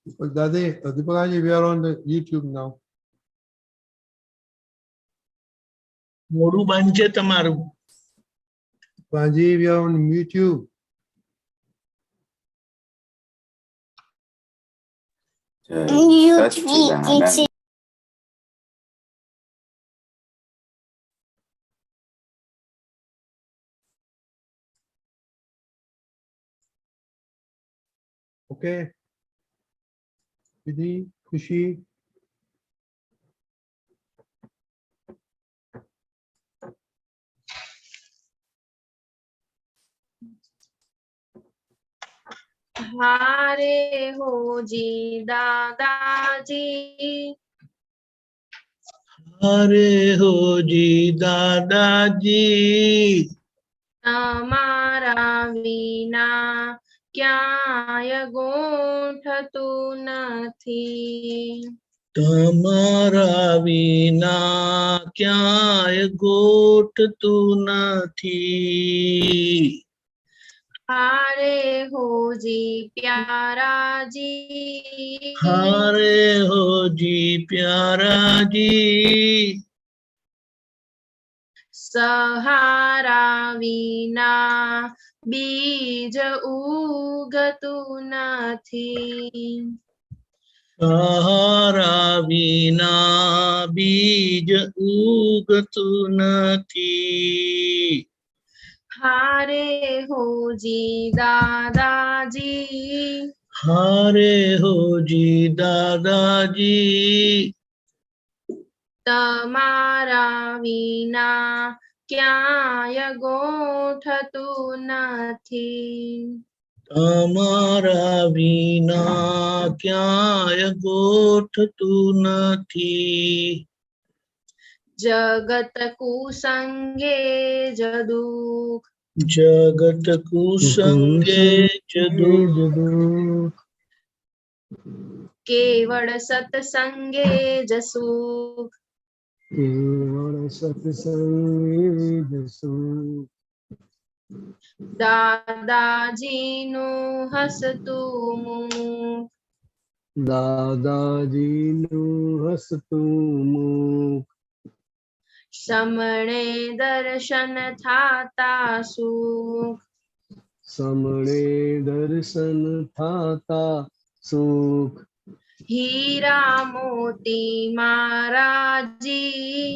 Daddy, Deepakaji, we are on the YouTube now. મોડું બંધ છે તમારું. Paji, we are on YouTube. Okay. Vidhi, Khushi. हारे हो जी दादाजी, અરે હોજી દાદાજી, તમારા વિના ક્યાંય ગોઠતું નથી. તમારા વિના ક્યાંય ગોઠતું નથી. हारे हो जी प्यारा जी, હારે હોજી પ્યારાજી, સહારા વિના બીજ ઉગતું નથી. સહારા વિના બીજ ઉગતું નથી. हारे हो जी दादाजी, હારે હોજી દાદાજી, તમારા વિના ક્યાંય ગોઠતું નથી. તમારા વિના ક્યાંય ગોઠતું નથી. જગત કુસંગે જદુક, જગત કુસંગે જદુક, કેવળ સત્સંગે જસુક. કેવળ સત્સંગે જસુખ. દાદાજીનું હસતું મુખ, દાદાજીનું હસતું મુખ. સમણે દર્શન થાતા સુખ. સમણે દર્શન થાતા સુખ. હીરા મોતી મહારાજી,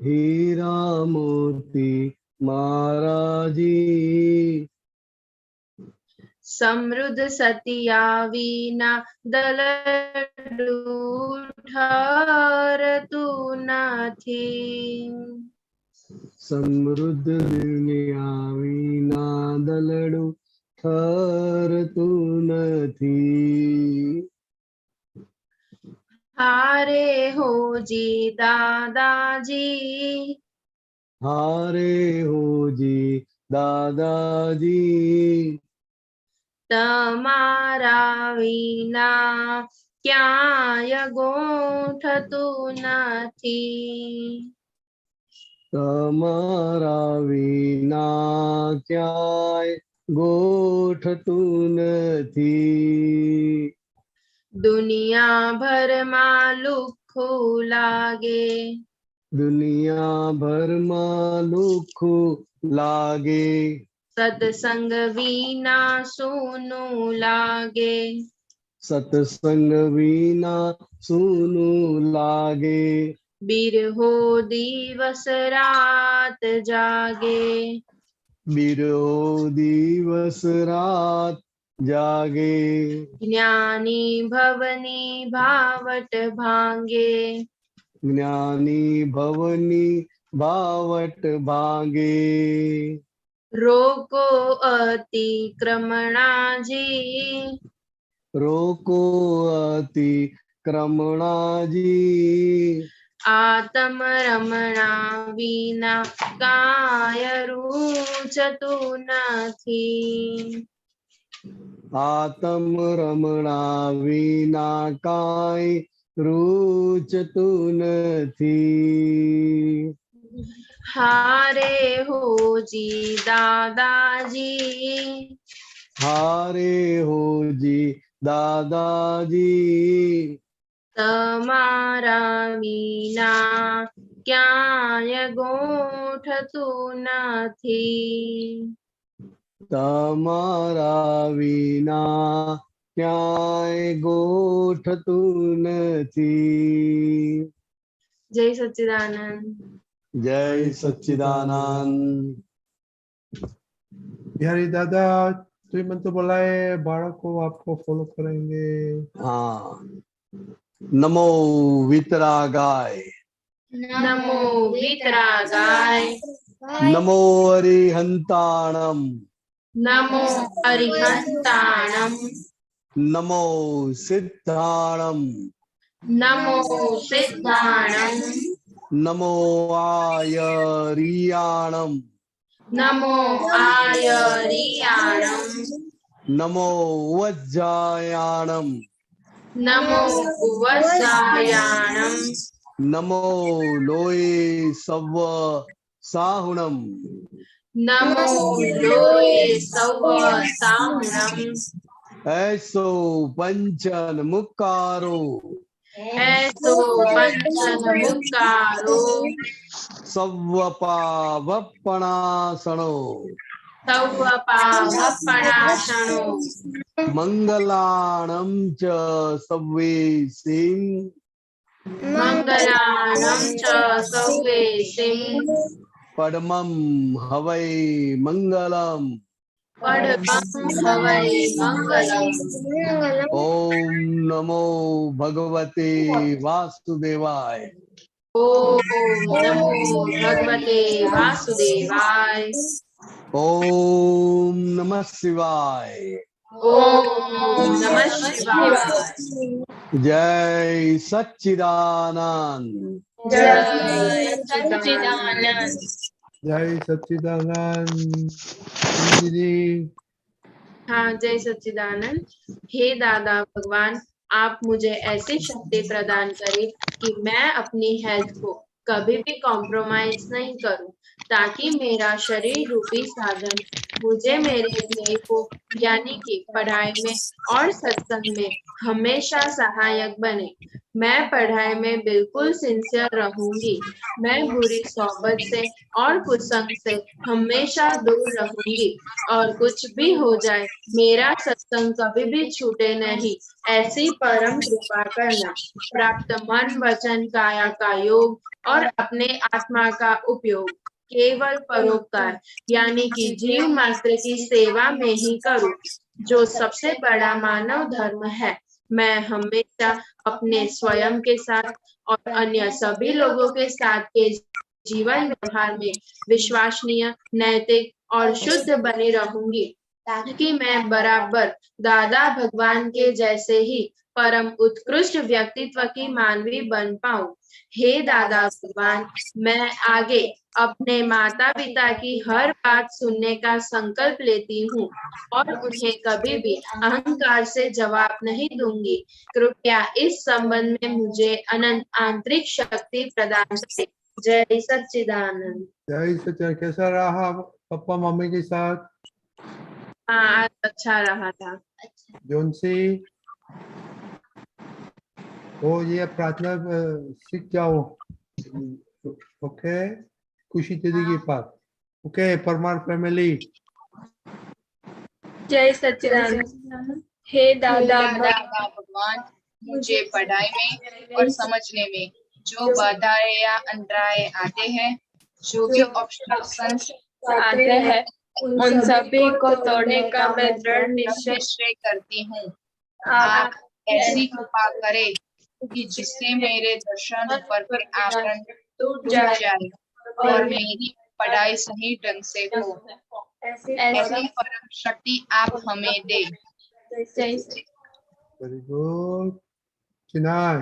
હીરા મોતી મહારાજી, સમૃદ્ધ સતિયા વિના દલડું ઠરતું નથી. સમૃદ્ધ દુનિયા વિના દલડું ઠરતું નથી. હારે હો જી દાદાજી, હારે હોજી દાદાજી, તમારા વિના ક્યાંય ગોઠતું નથી. તમારા વિના ક્યાંય ગોઠતું નથી. દુનિયાભરમાં લુખ્ખું લાગે, દુનિયાભરમાં લુખ્ખું લાગે, સત્સંગ વિના સૂનું લાગે. સત્સંગ વિના સૂનું લાગે. બિરહો દિવસ રાત જાગે, બિરહો દિવસ રાત જાગે. જ્ઞાની ભવની ભાવટ ભાંગે, જ્ઞાની ભવની ભાવટ ભાંગે. રોકો અતિક્રમણાજી, રોકો અતિક્રમણાજી, આત્મ રમણા વિના કાય રૂચતું નથી. આત્મ રમણા વિના કાંઈ રૂચતું નથી. હારે હોજી દાદાજી, હારે હોજી दादाजी તમારા વિના ક્યાંય ગોઠતું નથી. તમારા વિના ક્યાંય ગોઠતું નથી. જય સચ્ચિદાનંદ. જય સચ્ચિદાનંદ. बिहारी दादा श्रीमंत बुलाए बालक को आपको फॉलो करेंगे. हाँ. नमो वितरागाय. નમો વિતરાગાય. नमो अरिहंताणम. નમો અરિહંતાણમ. नमो सिद्धाणम. નમો સિદ્ધાણમ. नमो आयरियाणम. નમો આયરિયાણમ. नमो वज्जायाणम. નમો વજ્જાયાણમ. नमो लोये सव साहुणम. નમો લોય સવ સાહુણમ. ऐसो पंचन मुक्कारो. એસો પંચન મુક્કારો. सव्वपावपणासनो. સૌ પાવપણાસણો. मंगलाणं च सव्वेसिं. મંગલાણં ચ સૌવેસિં. परमं हवै मंगलम. પડમં હવૈ મંગલમ. ओम नमो भगवते वासुदेवाय. ઓમ નમો ભગવતે વાસુદેવાય. ओम नमः शिवाय. ઓમ નમઃ શિવાય. जय सच्चिदानंद. જય સચ્ચિદાનંદ. जय सच्चिदानंद. दीदी हाँ, जय सच्चिदानंद. हे दादा भगवान, आप मुझे ऐसी शक्ति प्रदान करें कि मैं अपनी हेल्थ को कभी भी कॉम्प्रोमाइज नहीं करूं, ताकि मेरा शरीर रूपी साधन मुझे मेरे ध्येय को यानी कि पढ़ाई में और सत्संग में हमेशा सहायक बने. मैं पढ़ाई में बिल्कुल सिंसियर रहूंगी. मैं बुरी सोबत से और कुसंग से हमेशा दूर रहूंगी. और कुछ भी हो जाए मेरा सत्संग कभी भी छूटे नहीं, ऐसी परम कृपा करना. प्राप्त मन वचन काया का योग और अपने आत्मा का उपयोग केवल परोपकार यानी कि जीव मात्र की सेवा में ही करूं, जो सबसे बड़ा मानव धर्म है. मैं हमेशा अपने स्वयं के साथ और अन्य सभी लोगों के साथ के जीवन व्यवहार में विश्वसनीय, नैतिक और शुद्ध बनी रहूंगी, ताकि मैं बराबर दादा भगवान के जैसे ही परम उत्कृष्ट व्यक्तित्व की मानवी बन पाऊं. हे दादा भगवान, मैं आगे अपने माता पिता की हर बात सुनने का संकल्प लेती हूँ और उन्हें कभी भी अहंकार से जवाब नहीं दूंगी. कृपया इस संबंध में मुझे अनंत आंतरिक शक्ति प्रदान करें. जय सच्चिदानंद. जय सच्चिदानंद. कैसा रहा पापा मम्मी के साथ? हाँ, आज अच्छा रहा था. जोनसी वो ये प्रार्थना सीख जाओ. ओके, खुशी दीदी के पास. Okay, Parmar family. जय सच्चिदानंद. हे दादा भगवान, मुझे पढ़ाई में और समझने में जो बाधाएं या अंतराय आते हैं, जो भी ऑब्स्ट्रक्शंस आते हैं, उन सभी को तोड़ने का मैं दृढ़ निश्चय करती हूँ. आप आप ऐसी कृपा करें कि जिससे मेरे दर्शन पर के आवरण टूट जाए और मेरी पढ़ाई सही ढंग से हो. ऐसी परम शक्ति आप हमें दे. Very good. चिनाय.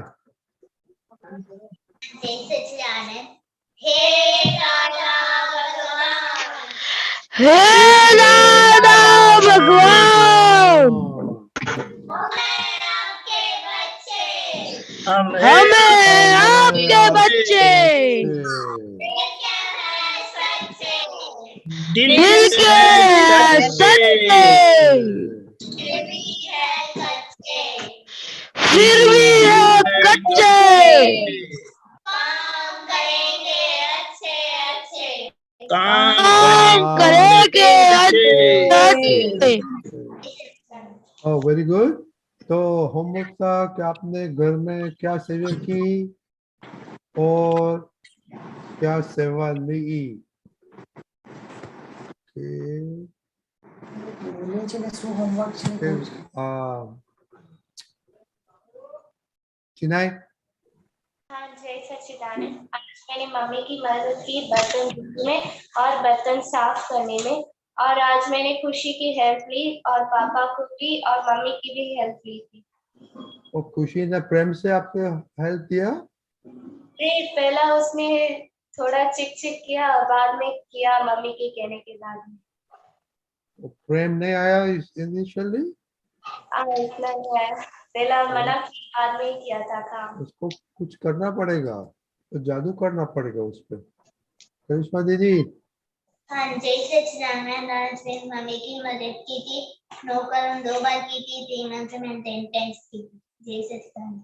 जय सच्चिदानंद. हे दादा भगवान. हे दादा भगवान, हमें आपके बच्चे. दिल दिल के सच्चे. सच्चे, दिल भी है सच्चे. फिर भी है कच्चे। काम करेंगे अच्छे अच्छे। काम करेंगे अच्छे। Oh very good. तो होमवर्क था कि आपने घर में क्या सेवा की और क्या सेवा ली। चिनाई। हाँ जय सच्चिदानंद। आज मैंने मम्मी की मदद की बर्तन धोने में और बर्तन साफ करने में, और आज मैंने खुशी की हेल्प ली और पापा को भी और मम्मी की भी हेल्प ली थी। और खुशी ने प्रेम से आपको हेल्प दिया। पहला उसने थोड़ा चिक चिक किया और बाद में किया मम्मी के कहने के बाद में। प्रेम नहीं आया इनिशियली। इतना नहीं आया, पहला मना किया बाद में ही किया था काम। उसको कुछ करना पड़ेगा, तो जादू करना पड़ेगा उस पर। करिश्मा दीदी। हाँ जय सच्चिदानंद। आज मैंने मम्मी की मदद की थी। 9 कलम 2 बार की थी। 3 मंथ में 10 टाइम्स की थी। जय सच्चिदानंद।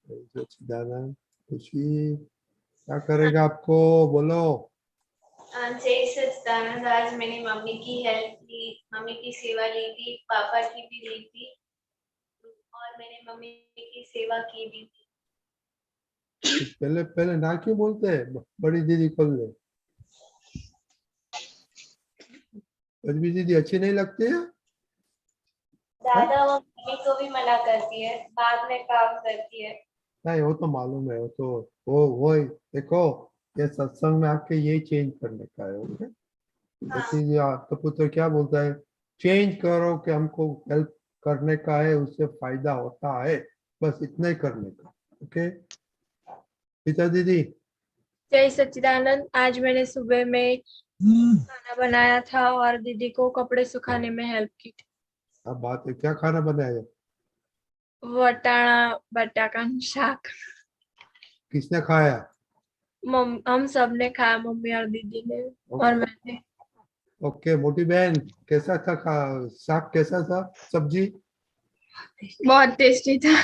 जय सच्चिदानंद। खुशी क्या करेगा आपको बोलो। जय सच्चिदानंद। आज मैंने मम्मी की हेल्प ली, मम्मी की सेवा ली थी, पापा की भी ली थी और मैंने मम्मी की सेवा की भी थी। पहले पहले ना क्यों बोलते हैं, बड़ी दीदी खोल ले। रजबी दीदी अच्छी नहीं लगती है। दादा वो मम्मी को भी मना करती है, बाद में काम करती है। नहीं वो तो मालूम है, वो तो वो देखो, ये सत्संग में आपके यही चेंज करने का है। ओके देखिए आपका पुत्र क्या बोलता है, चेंज करो कि हमको हेल्प करने का है, उससे फायदा होता है, बस इतना ही करने का। ओके पिता दीदी। जय सच्चिदानंद। आज मैंने सुबह में खाना बनाया था और दीदी को कपड़े सुखाने में हेल्प की थी। अब बात है, क्या खाना बनाया, वटाणा बटाका शाक। किसने खाया। हम सब ने खाया, मम्मी और दीदी ने और मैंने। ओके मोटी बहन कैसा था साग कैसा था, सब्जी। बहुत टेस्टी था।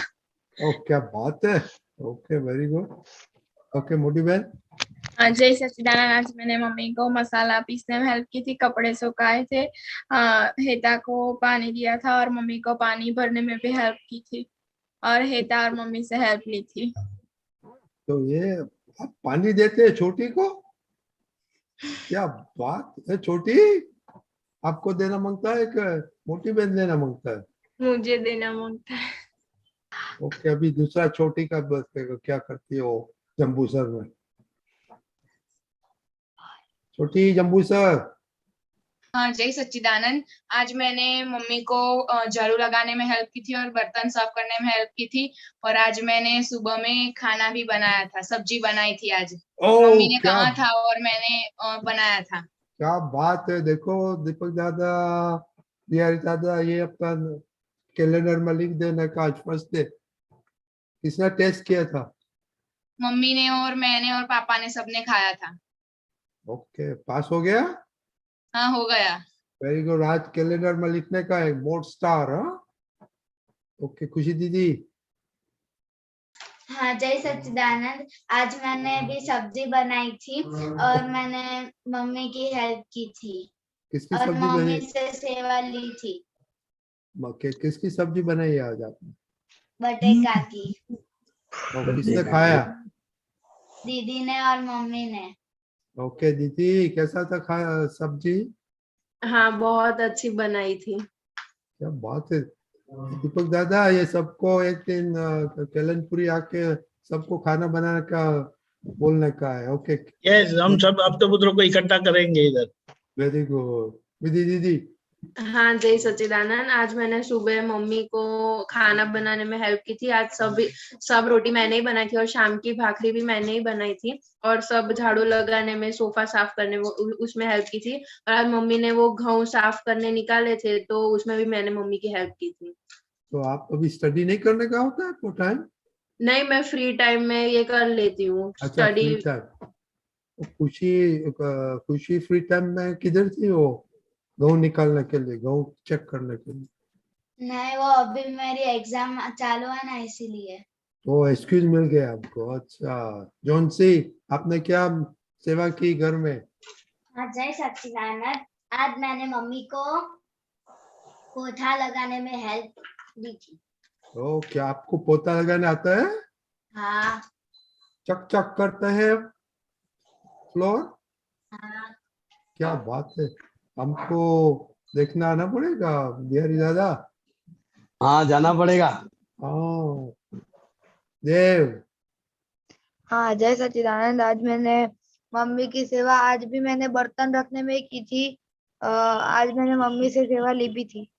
क्या बात है। Okay very good. ओके मोटी बहन। जय सच्चिदानंद। आज मैंने मम्मी को मसाला पीसने में हेल्प की थी, कपड़े सुखाए थे, हेता को पानी दिया था और मम्मी को पानी भरने में भी हेल्प की थी और हेता और मम्मी से हेल्प ली थी। तो ये आप पानी देते हैं छोटी को, क्या बात है। छोटी आपको देना मांगता है कि मोटी बहन देना मांगता है। मुझे देना मांगता है। ओके अभी दूसरा छोटी का बस क्या करती हो जम्बू सर में। छोटी जम्बू सर। हाँ जय सच्चिदानंद। आज मैंने मम्मी को झाड़ू लगाने में हेल्प की थी और बर्तन साफ करने में हेल्प की थी, और आज मैंने सुबह में खाना भी बनाया था, सब्जी बनाई थी आज। मम्मी ने कहा था और मैंने बनाया था। क्या बात है। देखो दीपक दादा, बिहारी दादा, ये अपना कैलेंडर में लिख देना का आज फर्स्ट डे। किसने टेस्ट किया था। मम्मी ने और मैंने और पापा ने सबने खाया था। ओके पास हो गया। हाँ हो गया। Very good. आज कैलेंडर में लिखने का है मोड स्टार। हाँ ओके खुशी दीदी। हाँ जय सच्चिदानंद। आज मैंने भी सब्जी बनाई थी और मैंने मम्मी की हेल्प की थी किसकी और सब्जी मम्मी बनी, से सेवा ली थी। किसकी सब्जी बनाई आज आपने। बटेका की। और किसने खाया। दीदी ने और मम्मी ने। ओके दीदी कैसा था खाया सब्जी। हाँ बहुत अच्छी बनाई थी। क्या बात है। दीपक दादा ये सबको एक दिन कैलनपुरी आके सबको खाना बनाने का बोलने का है। ओके यस हम सब अब तो पुत्रों को इकट्ठा करेंगे इधर। Very good. विधि दीदी। हाँ जय सच्चिदानंद। आज मैंने सुबह मम्मी को खाना बनाने में हेल्प की थी। आज सब रोटी मैंने ही बनाई थी और शाम की भाखरी भी मैंने ही बनाई थी, और सब झाड़ू लगाने में, सोफा साफ करने में उसमें हेल्प की थी। और आज मम्मी ने वो गेहूं साफ करने निकाले थे तो उसमें भी मैंने मम्मी की हेल्प की थी। तो आप अभी स्टडी नहीं करने का होता है आपको टाइम। नहीं मैं फ्री टाइम में ये कर लेती हूँ अच्छा स्टडी। Free time. खुशी फ्री टाइम में किधर थी वो, गेहूं निकालने के लिए, गेहूं चेक करने के लिए। नहीं, वो अभी मेरी एग्जाम चालू है ना, इसीलिए। वो एक्सक्यूज मिल गया आपको। अच्छा जॉन्सी, आपने क्या सेवा की घर में? हाँ, जय सच्चिदानंद। आज मैंने मम्मी को पोछा लगाने में हेल्प दी थी। ओ, क्या आपको पोता लगाने आता है? हाँ। चक चक करते हैं फ्लोर? हाँ। क्या बात है, हमको देखना आना पड़ेगा बिहारी दादा। हाँ, जाना पड़ेगा। हाँ देव। हाँ, जय सच्चिदानंद। आज मैंने मम्मी की सेवा आज भी मैंने बर्तन रखने में की थी। आज मैंने मम्मी से सेवा ली भी थी।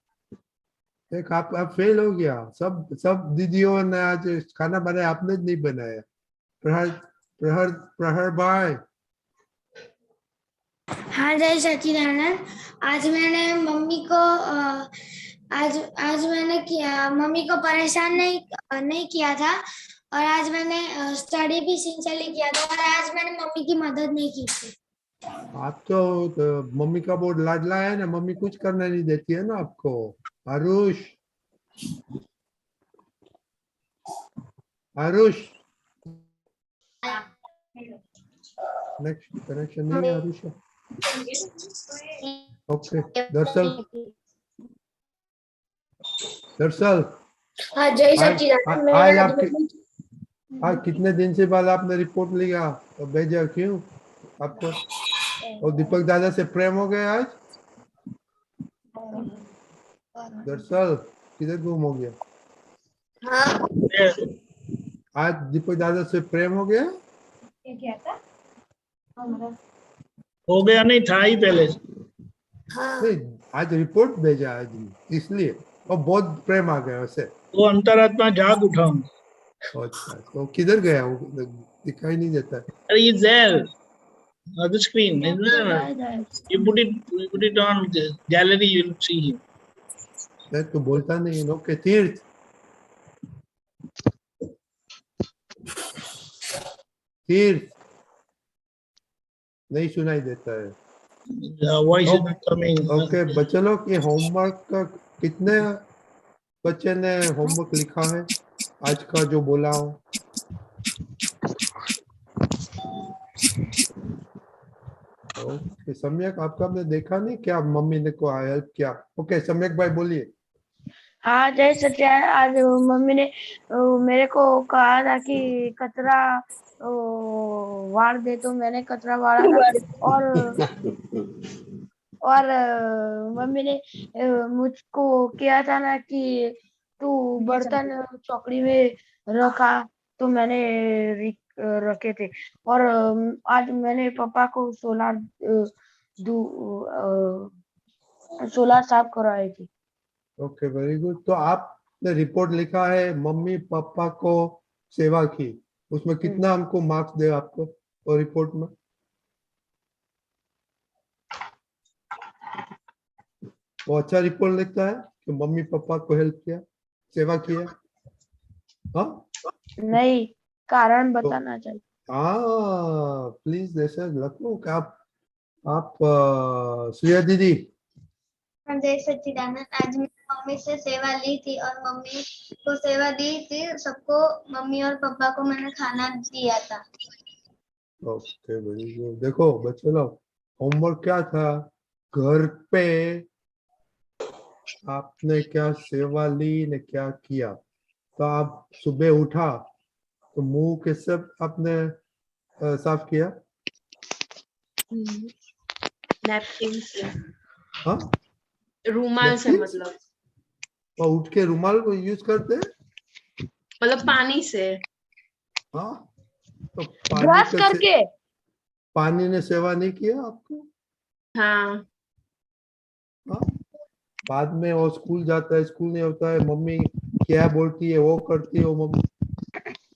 देख, आप फेल हो गया। सब दीदियों ने आज खाना बनाया, आपने नहीं बनाया। प्रहर प्रहर प्रहर भाई। हाँ, जय सच्चिदानंद। आज मैंने मम्मी को आज आज मैंने किया, मम्मी को परेशान नहीं किया था। और आज मैंने स्टडी भी सिंसियरली किया था। और आज मैंने मम्मी की मदद नहीं की थी। आप तो मम्मी का बहुत लाडला है ना, मम्मी कुछ करना नहीं देती है ना आपको। आरुष, आरुष नेक्स्ट कनेक्शन नहीं है आरुष। ओके, दरअसल हाँ, जय सच्चिदानंद। आज आपके आज कितने दिन से बाद आपने रिपोर्ट लिया तो भेजा, क्यों आपको? और दीपक दादा से प्रेम हो गया आज? दरअसल किधर गुम हो गया? आज दीपक दादा से प्रेम हो गया? हो गया नहीं था ही पहले से। नहीं, आज रिपोर्ट भेजा आज, इसलिए और बहुत प्रेम आ गया वैसे। वो अंतरात्मा जाग उठा। अच्छा, तो किधर गया वो? दिखाई नहीं देता है। अरे ये there on the screen, isn't it? You put it on the gallery, you'll see him. तो बोलता नहीं है। ओके, तीर्थ। तीर्थ नहीं सुनाई देता है। The voice is not coming. Okay बच्चे लोग, ये होमवर्क का कितने बच्चे ने होमवर्क लिखा है आज का जो बोला हो? ओके सम्यक, आपका आपने देखा नहीं क्या मम्मी ने को हेल्प किया? ओके सम्यक भाई बोलिए। हाँ, जय सच्चिदानंद। आज मम्मी ने मेरे को कहा था कि कचरा वार दे, तो मैंने कचरा वारा था। और मम्मी ने मुझको किया था ना कि तू बर्तन चौकड़ी में रखा, तो मैंने रखे थे। और आज मैंने पापा को सोलर साफ कराई थी। Okay very good. तो आपने रिपोर्ट लिखा है मम्मी पापा को सेवा की, उसमें कितना हमको मार्क्स दे आपको और रिपोर्ट में? वो अच्छा रिपोर्ट लिखता है कि मम्मी पापा को हेल्प किया, सेवा किया? हाँ नहीं, कारण बताना चाहिए। हाँ प्लीज ऐसा रखो कि आप श्रेया दीदी। जय सच्चिदानंद। आज मैंने मम्मी से सेवा ली थी और मम्मी को सेवा दी थी। सबको, मम्मी और पापा को मैंने खाना दिया था। Okay very good. देखो बच्चे लोग, होमवर्क क्या था? घर पे आपने क्या सेवा ली ने क्या किया? तो आप सुबह उठा तो मुंह कैसे आपने साफ किया? नैपकिन से। हाँ, रूमाल से, मतलब और उठ के रुमाल को यूज करते हैं? मतलब पानी से। हाँ, तो ब्रश करके। पानी ने सेवा नहीं किया आपको? हाँ। हाँ, बाद में वो स्कूल जाता है, स्कूल नहीं होता है, मम्मी क्या बोलती है वो करती है,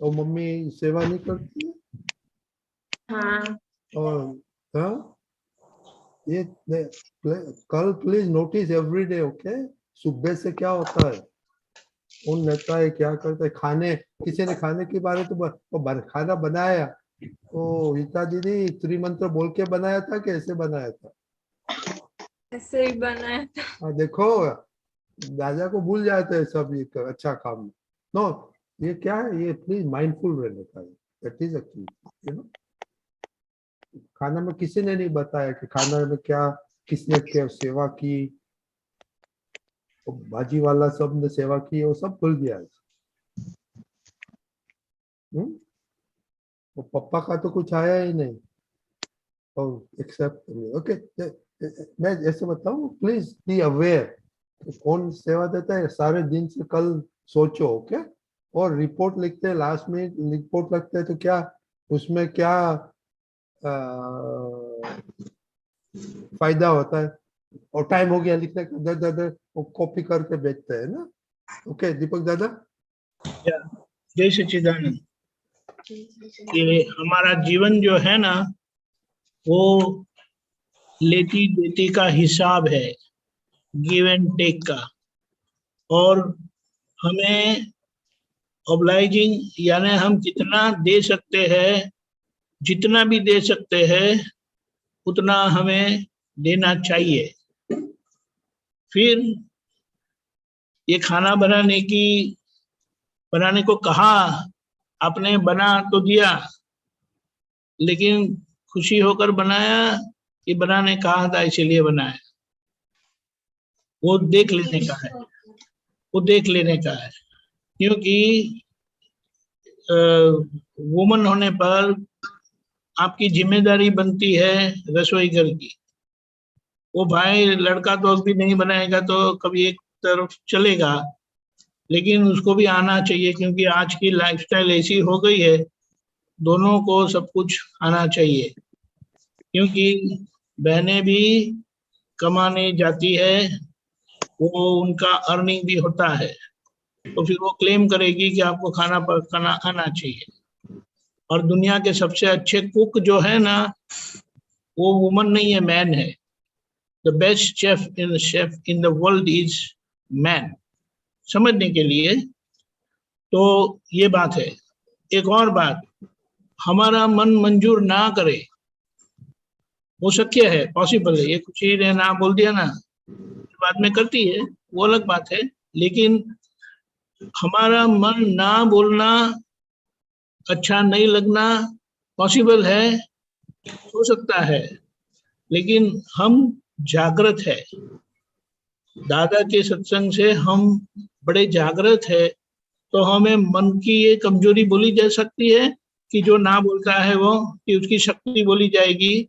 वो मम्मी सेवा नहीं करती है। हाँ। और हाँ, ये कल please notice every day. Okay, सुबह से क्या होता है, कौन लेता है, क्या करता है, खाने किसी ने खाने के बारे तो खाना बनाया तो हिता दीदी त्रिमंत्र बोल के बनाया था कि ऐसे बनाया था? ऐसे ही बनाया था। देखो दादा को भूल जाते हैं सब ये अच्छा काम। नो, ये क्या है, ये प्लीज माइंडफुल रहने का है, that is actually you know. खाना में किसी ने नहीं बताया कि खाना में क्या किसने क्या सेवा की, वो भाजी वाला सब ने सेवा की, वो सब भूल गया। वो पप्पा का तो कुछ आया ही नहीं, एक्सेप्ट ओके। मैं ऐसे बताऊं, प्लीज बी अवेयर कौन सेवा देता है, सारे दिन से कल सोचो, ओके। और रिपोर्ट लिखते हैं, लास्ट में रिपोर्ट लिखते हैं तो क्या उसमें क्या फायदा होता है, और टाइम हो गया लिखने का, दादा वो कॉपी करके बेचते हैं ना। ओके दीपक दादा। जय सच्चिदानंद। ये हमारा जीवन जो है ना, वो लेती देती का हिसाब है, गिव एंड टेक का। और हमें ऑब्लाइजिंग यानी हम जितना दे सकते हैं, जितना भी दे सकते हैं उतना हमें देना चाहिए। फिर ये खाना बनाने को कहा, आपने बना तो दिया, लेकिन खुशी होकर बनाया कि बनाने कहा था इसलिए बनाया, वो देख लेने का है, वो देख लेने का है। क्योंकि वुमन होने पर आपकी जिम्मेदारी बनती है रसोई घर की। वो भाई लड़का तो अभी नहीं बनाएगा तो कभी एक तरफ चलेगा, लेकिन उसको भी आना चाहिए, क्योंकि आज की लाइफस्टाइल ऐसी हो गई है, दोनों को सब कुछ आना चाहिए। क्योंकि बहनें भी कमाने जाती है, वो उनका अर्निंग भी होता है, तो फिर वो क्लेम करेगी कि आपको खाना आना चाहिए। और दुनिया के सबसे अच्छे कुक जो है ना, वो वुमन नहीं है, मैन है। The best chef in the world is man. समझने के लिए तो ये बात है। एक और बात, हमारा मन मंजूर ना करे, वो शक्य है, पॉसिबल है। ये कुछ ही ने ना बोल दिया ना, बाद में करती है, वो अलग बात है। लेकिन हमारा मन ना बोलना, अच्छा नहीं लगना पॉसिबल है, हो सकता है, लेकिन हम जागृत है। दादा के सत्संग से हम बड़े जागृत है, तो हमें मन की ये कमजोरी बोली जा सकती है कि जो ना बोलता है वो, कि उसकी शक्ति बोली जाएगी।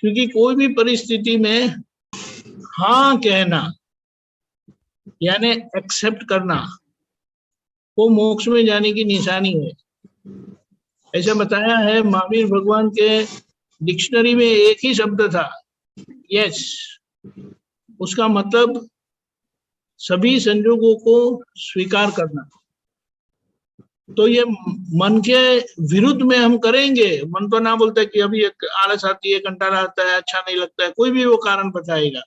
क्योंकि कोई भी परिस्थिति में हाँ कहना यानी एक्सेप्ट करना, वो मोक्ष में जाने की निशानी है। ऐसा बताया है महावीर भगवान के डिक्शनरी में एक ही शब्द था, यस। उसका मतलब सभी संजोगों को स्वीकार करना। तो ये मन के विरुद्ध में हम करेंगे। मन तो ना बोलता है कि अभी एक आलस आती है, कंटाला आता है, अच्छा नहीं लगता है, कोई भी वो कारण बताएगा,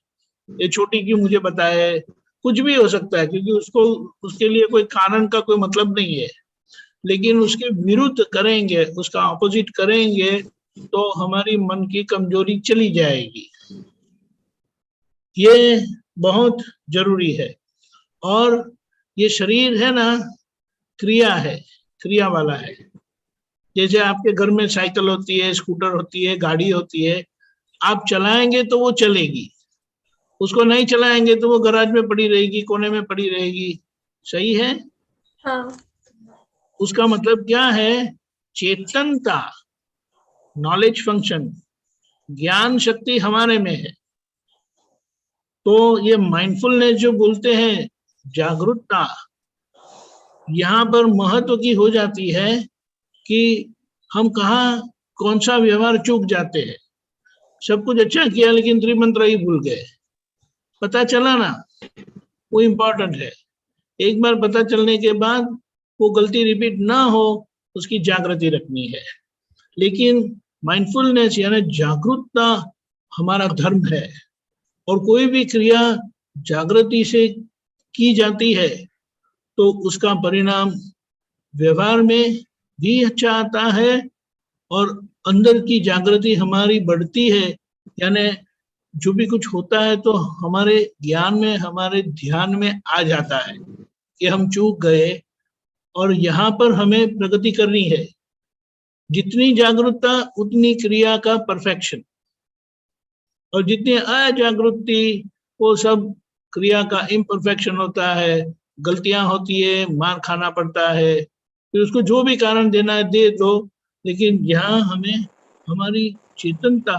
ये छोटी क्यों मुझे बताए, कुछ भी हो सकता है, क्योंकि उसके लिए कोई कारण का कोई मतलब नहीं है। लेकिन उसके विरुद्ध करेंगे, उसका ऑपोजिट करेंगे, तो हमारी मन की कमजोरी चली जाएगी। ये बहुत जरूरी है। और ये शरीर है ना, क्रिया है, क्रिया वाला है। जैसे आपके घर में साइकिल होती है, स्कूटर होती है, गाड़ी होती है, आप चलाएंगे तो वो चलेगी, उसको नहीं चलाएंगे तो वो गराज में पड़ी रहेगी, कोने में पड़ी रहेगी। सही है? हाँ। उसका मतलब क्या है? चेतनता, नॉलेज फंक्शन, ज्ञान शक्ति हमारे में है। तो ये माइंडफुलनेस जो बोलते हैं, जागरूकता, यहाँ पर महत्व की हो जाती है कि हम कहाँ कौन सा व्यवहार चूक जाते हैं। सब कुछ अच्छा किया लेकिन त्रिमंत्र ही भूल गए, पता चला ना, वो इम्पोर्टेंट है। एक बार पता चलने के बाद वो गलती रिपीट ना हो, उसकी जागृति रखनी है। लेकिन माइंडफुलनेस यानी जागरूकता हमारा धर्म है। और कोई भी क्रिया जागृति से की जाती है तो उसका परिणाम व्यवहार में भी अच्छा आता है, और अंदर की जागृति हमारी बढ़ती है। यानी जो भी कुछ होता है तो हमारे ज्ञान में, हमारे ध्यान में आ जाता है कि हम चूक गए और यहाँ पर हमें प्रगति करनी है। जितनी जागरूकता उतनी क्रिया का परफेक्शन, और जितनी अजागृति वो सब क्रिया का इम्परफेक्शन होता है, गलतियां होती है, मार खाना पड़ता है। फिर उसको जो भी कारण देना है दे दो, लेकिन यहाँ हमें हमारी चेतनता,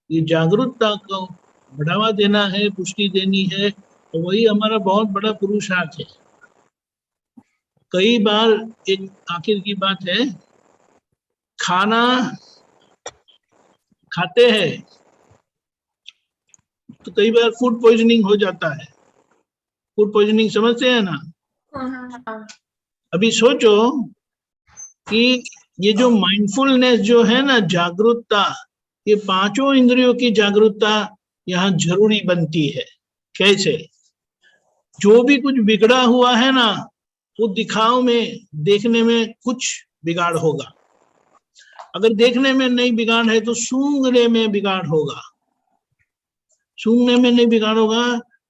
ये जागरूकता को बढ़ावा देना है, पुष्टि देनी है, तो वही हमारा बहुत बड़ा पुरुषार्थ है। कई बार एक आखिर की बात है, खाना खाते हैं तो कई बार फूड पॉइजनिंग हो जाता है। फूड पॉइजनिंग समझते हैं ना? अभी सोचो कि ये जो माइंडफुलनेस जो है ना, जागरूकता, ये पांचों इंद्रियों की जागरूकता यहाँ जरूरी बनती है। कैसे? जो भी कुछ बिगड़ा हुआ है ना, वो दिखाव में, देखने में कुछ बिगाड़ होगा। अगर देखने में नहीं बिगाड़ है तो सूंघने में बिगाड़ होगा। सूंघने में नहीं बिगाड़ होगा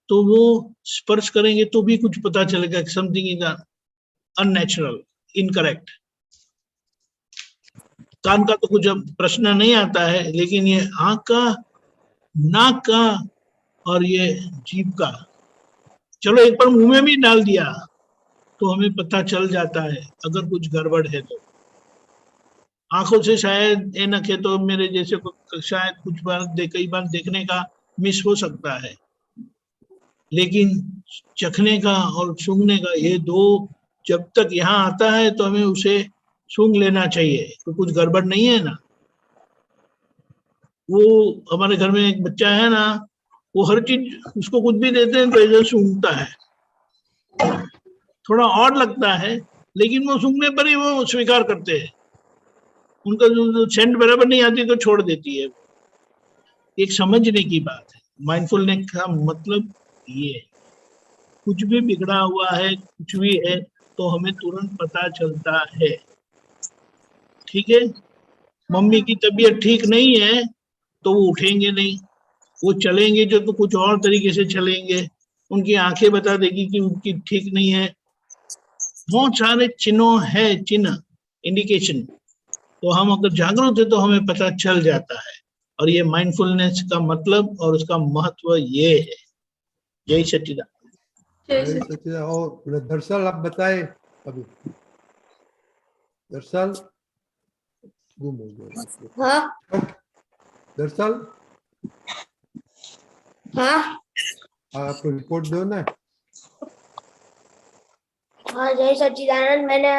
तो वो स्पर्श करेंगे तो भी कुछ पता चलेगा, समथिंग इज अननेचुरल, इनकरेक्ट। कान का तो कुछ प्रश्न नहीं आता है, लेकिन ये आंख का, नाक का और ये जीभ का, चलो एक बार मुंह में भी डाल दिया तो हमें पता चल जाता है अगर कुछ गड़बड़ है तो। आंखों से शायद ये नखे तो मेरे जैसे को शायद कुछ बार कई बार देखने का मिस हो सकता है, लेकिन चखने का और सूंघने का, ये दो जब तक यहाँ आता है तो हमें उसे सूंघ लेना चाहिए तो कुछ गड़बड़ नहीं है ना। वो हमारे घर में एक बच्चा है ना, वो हर चीज, उसको कुछ भी देते हैं तो ऐसे सूंघता है। थोड़ा ऑड लगता है, लेकिन वो सूंघने पर ही वो स्वीकार करते हैं। उनका जो सेंट बराबर नहीं आती तो छोड़ देती है। एक समझने की बात है। माइंडफुलनेस का मतलब ये है, कुछ भी बिगड़ा हुआ है, कुछ भी है तो हमें तुरंत पता चलता है। ठीक है? मम्मी की तबीयत ठीक नहीं है तो वो उठेंगे नहीं, वो चलेंगे जो तो कुछ और तरीके से चलेंगे। उनकी आंखें बता देगी कि उनकी ठीक नहीं है। बहुत सारे चिन्हों है, चिन्ह, इंडिकेशन। तो हम अगर जागरूक है तो हमें पता चल जाता है। और ये माइंडफुलनेस का मतलब और उसका महत्व ये है। जय सच्चिदानंद। जय सच्चिदानंद। और दरअसल आप बताए अभी, दरअसल गुम हो गया। हाँ दरअसल हाँ आप रिपोर्ट दो ना। हाँ जय सच्चिदानंद। मैंने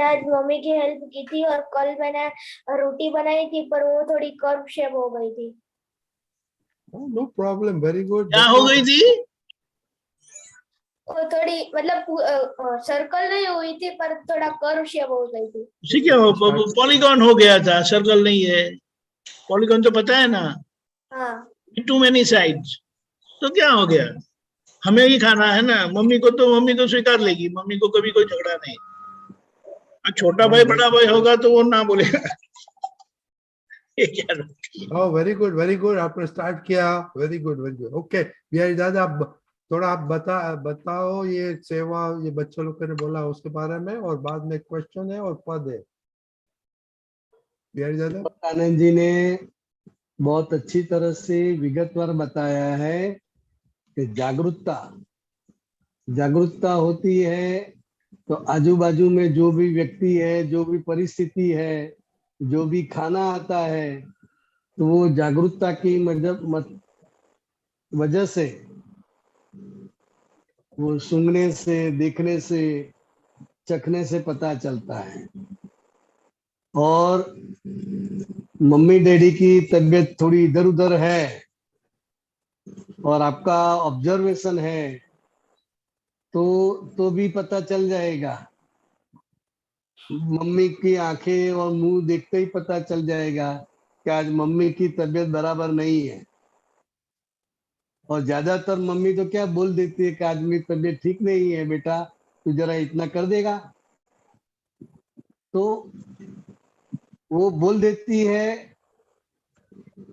आज मम्मी की हेल्प की थी और कल मैंने रोटी बनाई थी पर वो थोड़ी कर्व शेप हो गई थी। No problem, very good. क्या हो गई थी? वो थोड़ी मतलब सर्कल नहीं हुई थी पर थोड़ा कर्व शेप हो गई थी। उसी क्या हो, पॉलीगॉन हो गया था, सर्कल नहीं है। पॉलीगॉन तो पता है ना, हाँ टू मेनी साइड्स। तो क्या हो गया? हमें ही खाना है ना। मम्मी तो स्वीकार लेगी, मम्मी को कभी कोई झगड़ा नहीं। छोटा भाई बड़ा भाई होगा तो वो ना बोलेगा। ये क्या? Oh very good, very good. आपने स्टार्ट किया, very good, very good. Okay Bihari दादा, आप थोड़ा आप बताओ ये सेवा, ये बच्चों लोग ने बोला उसके बारे में, और बाद में क्वेश्चन है और पद है। बिहारी दादा। आनंद जी ने बहुत अच्छी तरह से विगतवार बताया है कि जागरूकता होती है तो आजू बाजू में जो भी व्यक्ति है, जो भी परिस्थिति है, जो भी खाना आता है, तो वो जागरूकता की वजह से, वो सूंघने से, देखने से, चखने से पता चलता है। और मम्मी डैडी की तबीयत थोड़ी इधर उधर है और आपका ऑब्जर्वेशन है तो भी पता चल जाएगा। मम्मी की आंखें और मुंह देखते ही पता चल जाएगा कि आज मम्मी की तबीयत बराबर नहीं है। और ज्यादातर मम्मी तो क्या बोल देती है कि आज मेरी तबीयत ठीक नहीं है बेटा, तू जरा इतना कर देगा। तो वो बोल देती है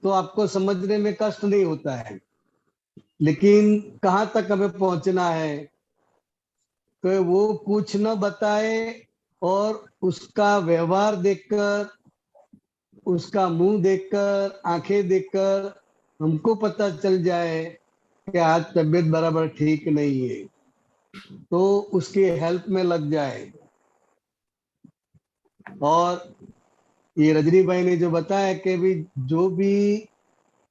तो आपको समझने में कष्ट नहीं होता है, लेकिन कहाँ तक हमें पहुंचना है तो वो कुछ न बताए और उसका व्यवहार देखकर, उसका मुंह देखकर, आंखें देखकर हमको पता चल जाए कि आज तबीयत बराबर ठीक नहीं है, तो उसकी हेल्प में लग जाए। और ये रजनी भाई ने जो बताया कि भी जो भी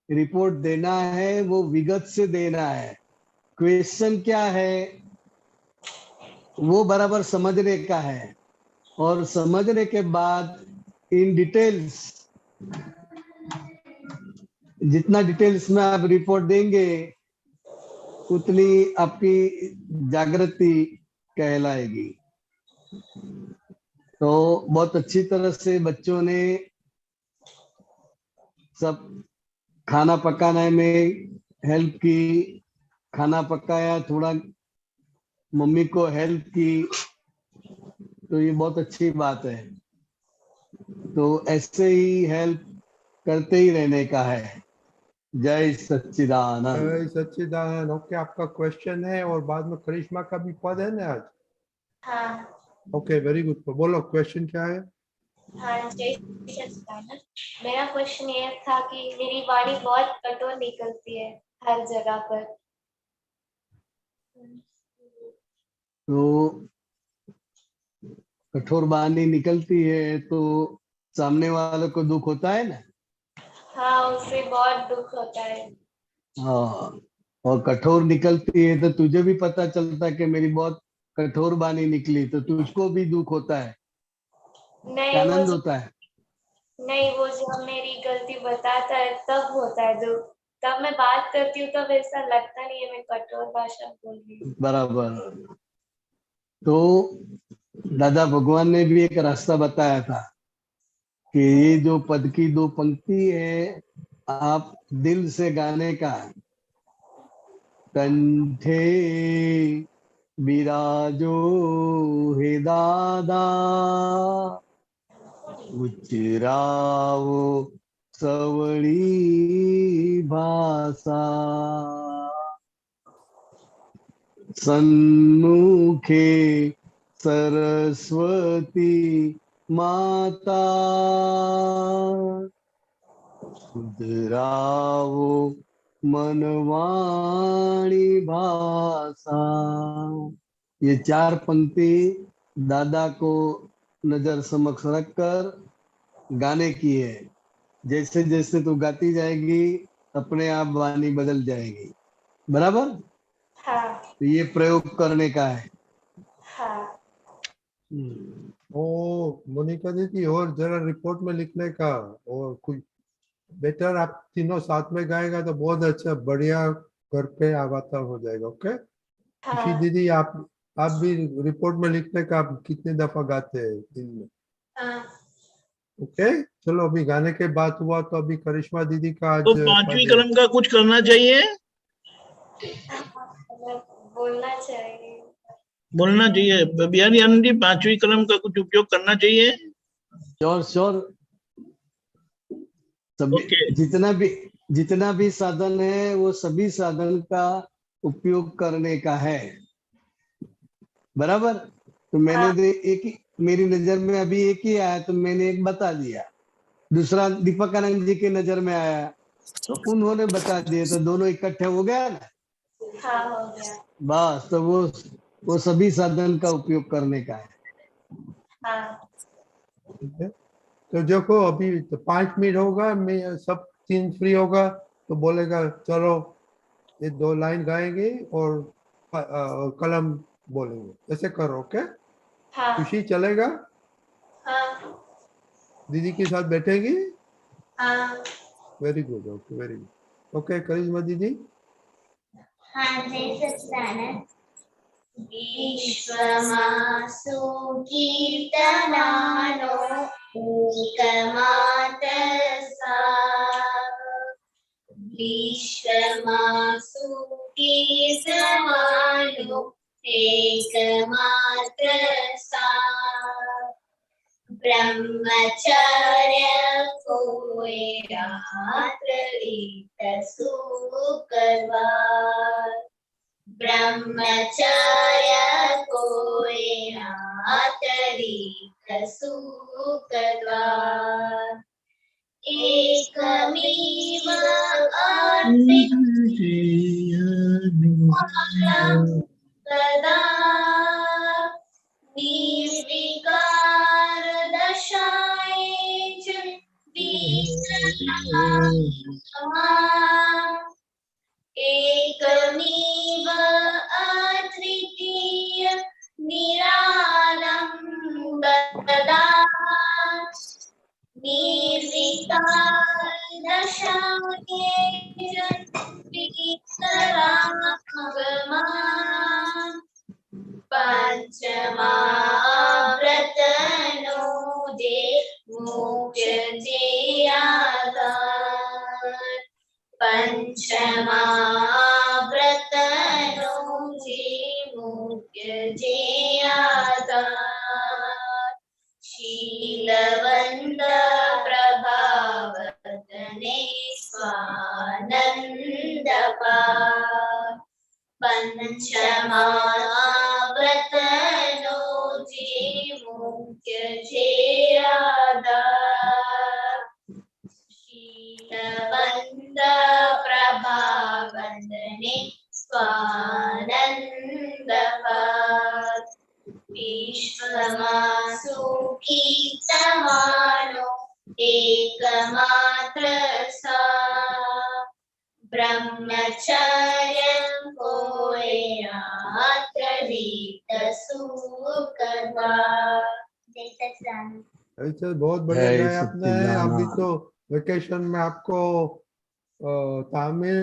रिपोर्ट देना है वो विगत से देना है, क्वेश्चन क्या है वो बराबर समझने का है, और समझने के बाद इन डिटेल्स, जितना डिटेल्स में आप रिपोर्ट देंगे उतनी आपकी जागृति कहलाएगी। तो बहुत अच्छी तरह से बच्चों ने सब खाना पकाने में हेल्प की, खाना पकाया, थोड़ा मम्मी को हेल्प की, तो ये बहुत अच्छी बात है। तो ऐसे ही हेल्प करते ही रहने का है। जय सच्चिदानंद। जय सच्चिदानंद। ओके, आपका क्वेश्चन है और बाद में करिश्मा का भी पद है ना आज? हाँ ओके, वेरी गुड। तो बोलो क्वेश्चन क्या है? हाँ जय सच्चिदानंद। मेरा क्वेश्चन ये था कि मेरी वाणी बहुत कठोर निकलती है हर जगह पर। तो कठोर वाणी निकलती है तो सामने वाले को दुख होता है ना। हाँ उससे बहुत दुख होता है। हाँ, और कठोर निकलती है तो तुझे भी पता चलता है कि मेरी बहुत कठोर वाणी निकली, तो तुझको भी दुख होता है, नहीं आनंद होता है। नहीं, वो जब मेरी गलती बताता है तब होता है दुख। तब मैं बात करती हूँ तब ऐसा लगता नहीं है मैं कठोर भाषा बोल रही हूँ। बराबर। तो दादा भगवान ने भी एक रास्ता बताया था कि ये जो पद की 2 पंक्ति है आप दिल से गाने का। कंठे विराजो हे दादा, उच्चरावो सवली भाषा, सन्मुखे सरस्वती माता, उद्धरावो मनवाणी भाषा। ये 4 पंक्ति दादा को नजर समक्ष रखकर गाने की है। जैसे जैसे तू गाती जाएगी अपने आप वाणी बदल जाएगी। बराबर। हाँ तो ये प्रयोग करने का है। हाँ ओ मोनिका दीदी, और जरा रिपोर्ट में लिखने का, और कुछ बेटर आप तीनों साथ में गाएगा तो बहुत अच्छा, बढ़िया घर पे अवतार हो जाएगा। ओके खुशी हाँ दीदी, आप भी रिपोर्ट में लिखने का, आप कितने दफा गाते हैं दिन में? हाँ। ओके चलो, अभी गाने के बात हुआ तो अभी करिश्मा दीदी का आज तो 5वीं पद है। क्रम का कुछ करना चाहिए, बोलना चाहिए। बोलना चाहिए। बिहारी आनंद जी, 5वीं क्रम का कुछ उपयोग करना चाहिए। Sure sure. सभी ओके। जितना भी साधन है वो सभी साधन का उपयोग करने का है। बराबर। तो मैंने एक ही, मेरी नजर में अभी एक ही आया तो मैंने एक बता दिया, दूसरा दीपक आनंद जी की नजर में आया तो उन्होंने बता दिया, तो दोनों इकट्ठे हो गया ना। हाँ हो गया। बस, तो वो सभी साधन का उपयोग करने का है। हाँ ठीक है, तो देखो अभी तो 5 मिनट होगा, मैं सब तीन फ्री होगा तो बोलेगा चलो ये 2 लाइन गाएंगे और कलम बोलेंगे, ऐसे करो। ओके हाँ खुशी चलेगा? हाँ दीदी के साथ बैठेगी? हाँ very good. Okay very good. Okay Karishma दीदी। हाँ जय सच्चिदानंद। विश्वमासु कीर्तनानो एकमात्रसा, विश्वमासु कीर्तनानो एकमात्रसा, ब्रह्मचर्य कोय रात्र रीत सुकरवार ब्रह्मचर्य कोय रात्र रीत सुकरवार एकमेव सदा निर्विकार दशाए एकमेव अद्वितीय निरालंबदा निर्विकार दशाए वितरागमान पंचमा व्रतनो जे मोक्ष जे आधार पंचमा व्रतनो जे मोक्ष जे आधार शीलवंत प्रभावतने स्वानंद पार पंचमा व्रतनो जे मुख्य जे आधार शीलवंत प्रभावतने स्वानंद पार विश्वमासु कीर्तमानो एकमात्र सा ब्रह्मचर्य कोय रात्र रीत सुकरवार। जय सच्चिदानंद। ऐसे बहुत बढ़िया गाया आपने। अभी तो वेकेशन में आपको तमिल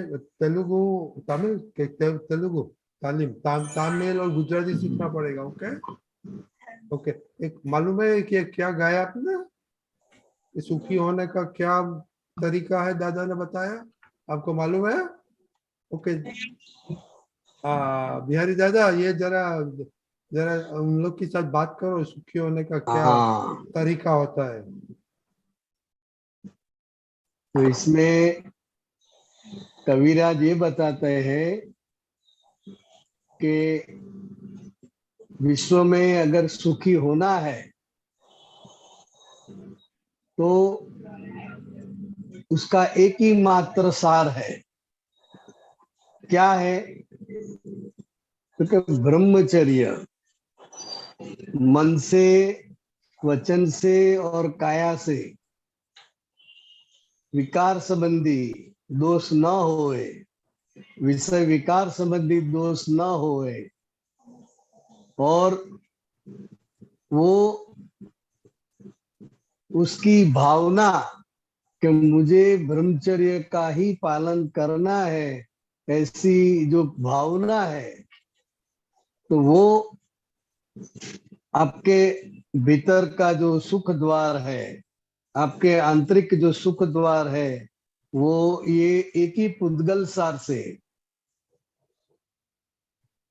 और गुजराती सीखना पड़ेगा। Okay okay. एक मालूम है कि क्या गाया आपने? सुखी होने का क्या तरीका है दादा ने बताया, आपको मालूम है? ओके बिहारी दादा, ये जरा उन लोग के साथ बात करो, सुखी होने का क्या तरीका होता है। तो इसमें कविराज ये बताते हैं कि विश्व में अगर सुखी होना है तो उसका एक ही मात्र सार है। क्या है? क्योंकि ब्रह्मचर्य मन से, वचन से और काया से विकार संबंधी दोष न होए, विषय विकार संबंधी दोष न होए, और वो उसकी भावना कि मुझे ब्रह्मचर्य का ही पालन करना है, ऐसी जो भावना है, तो वो आपके भीतर का जो सुख द्वार है, आपके आंतरिक जो सुख द्वार है, वो ये एक ही पुद्गल सार से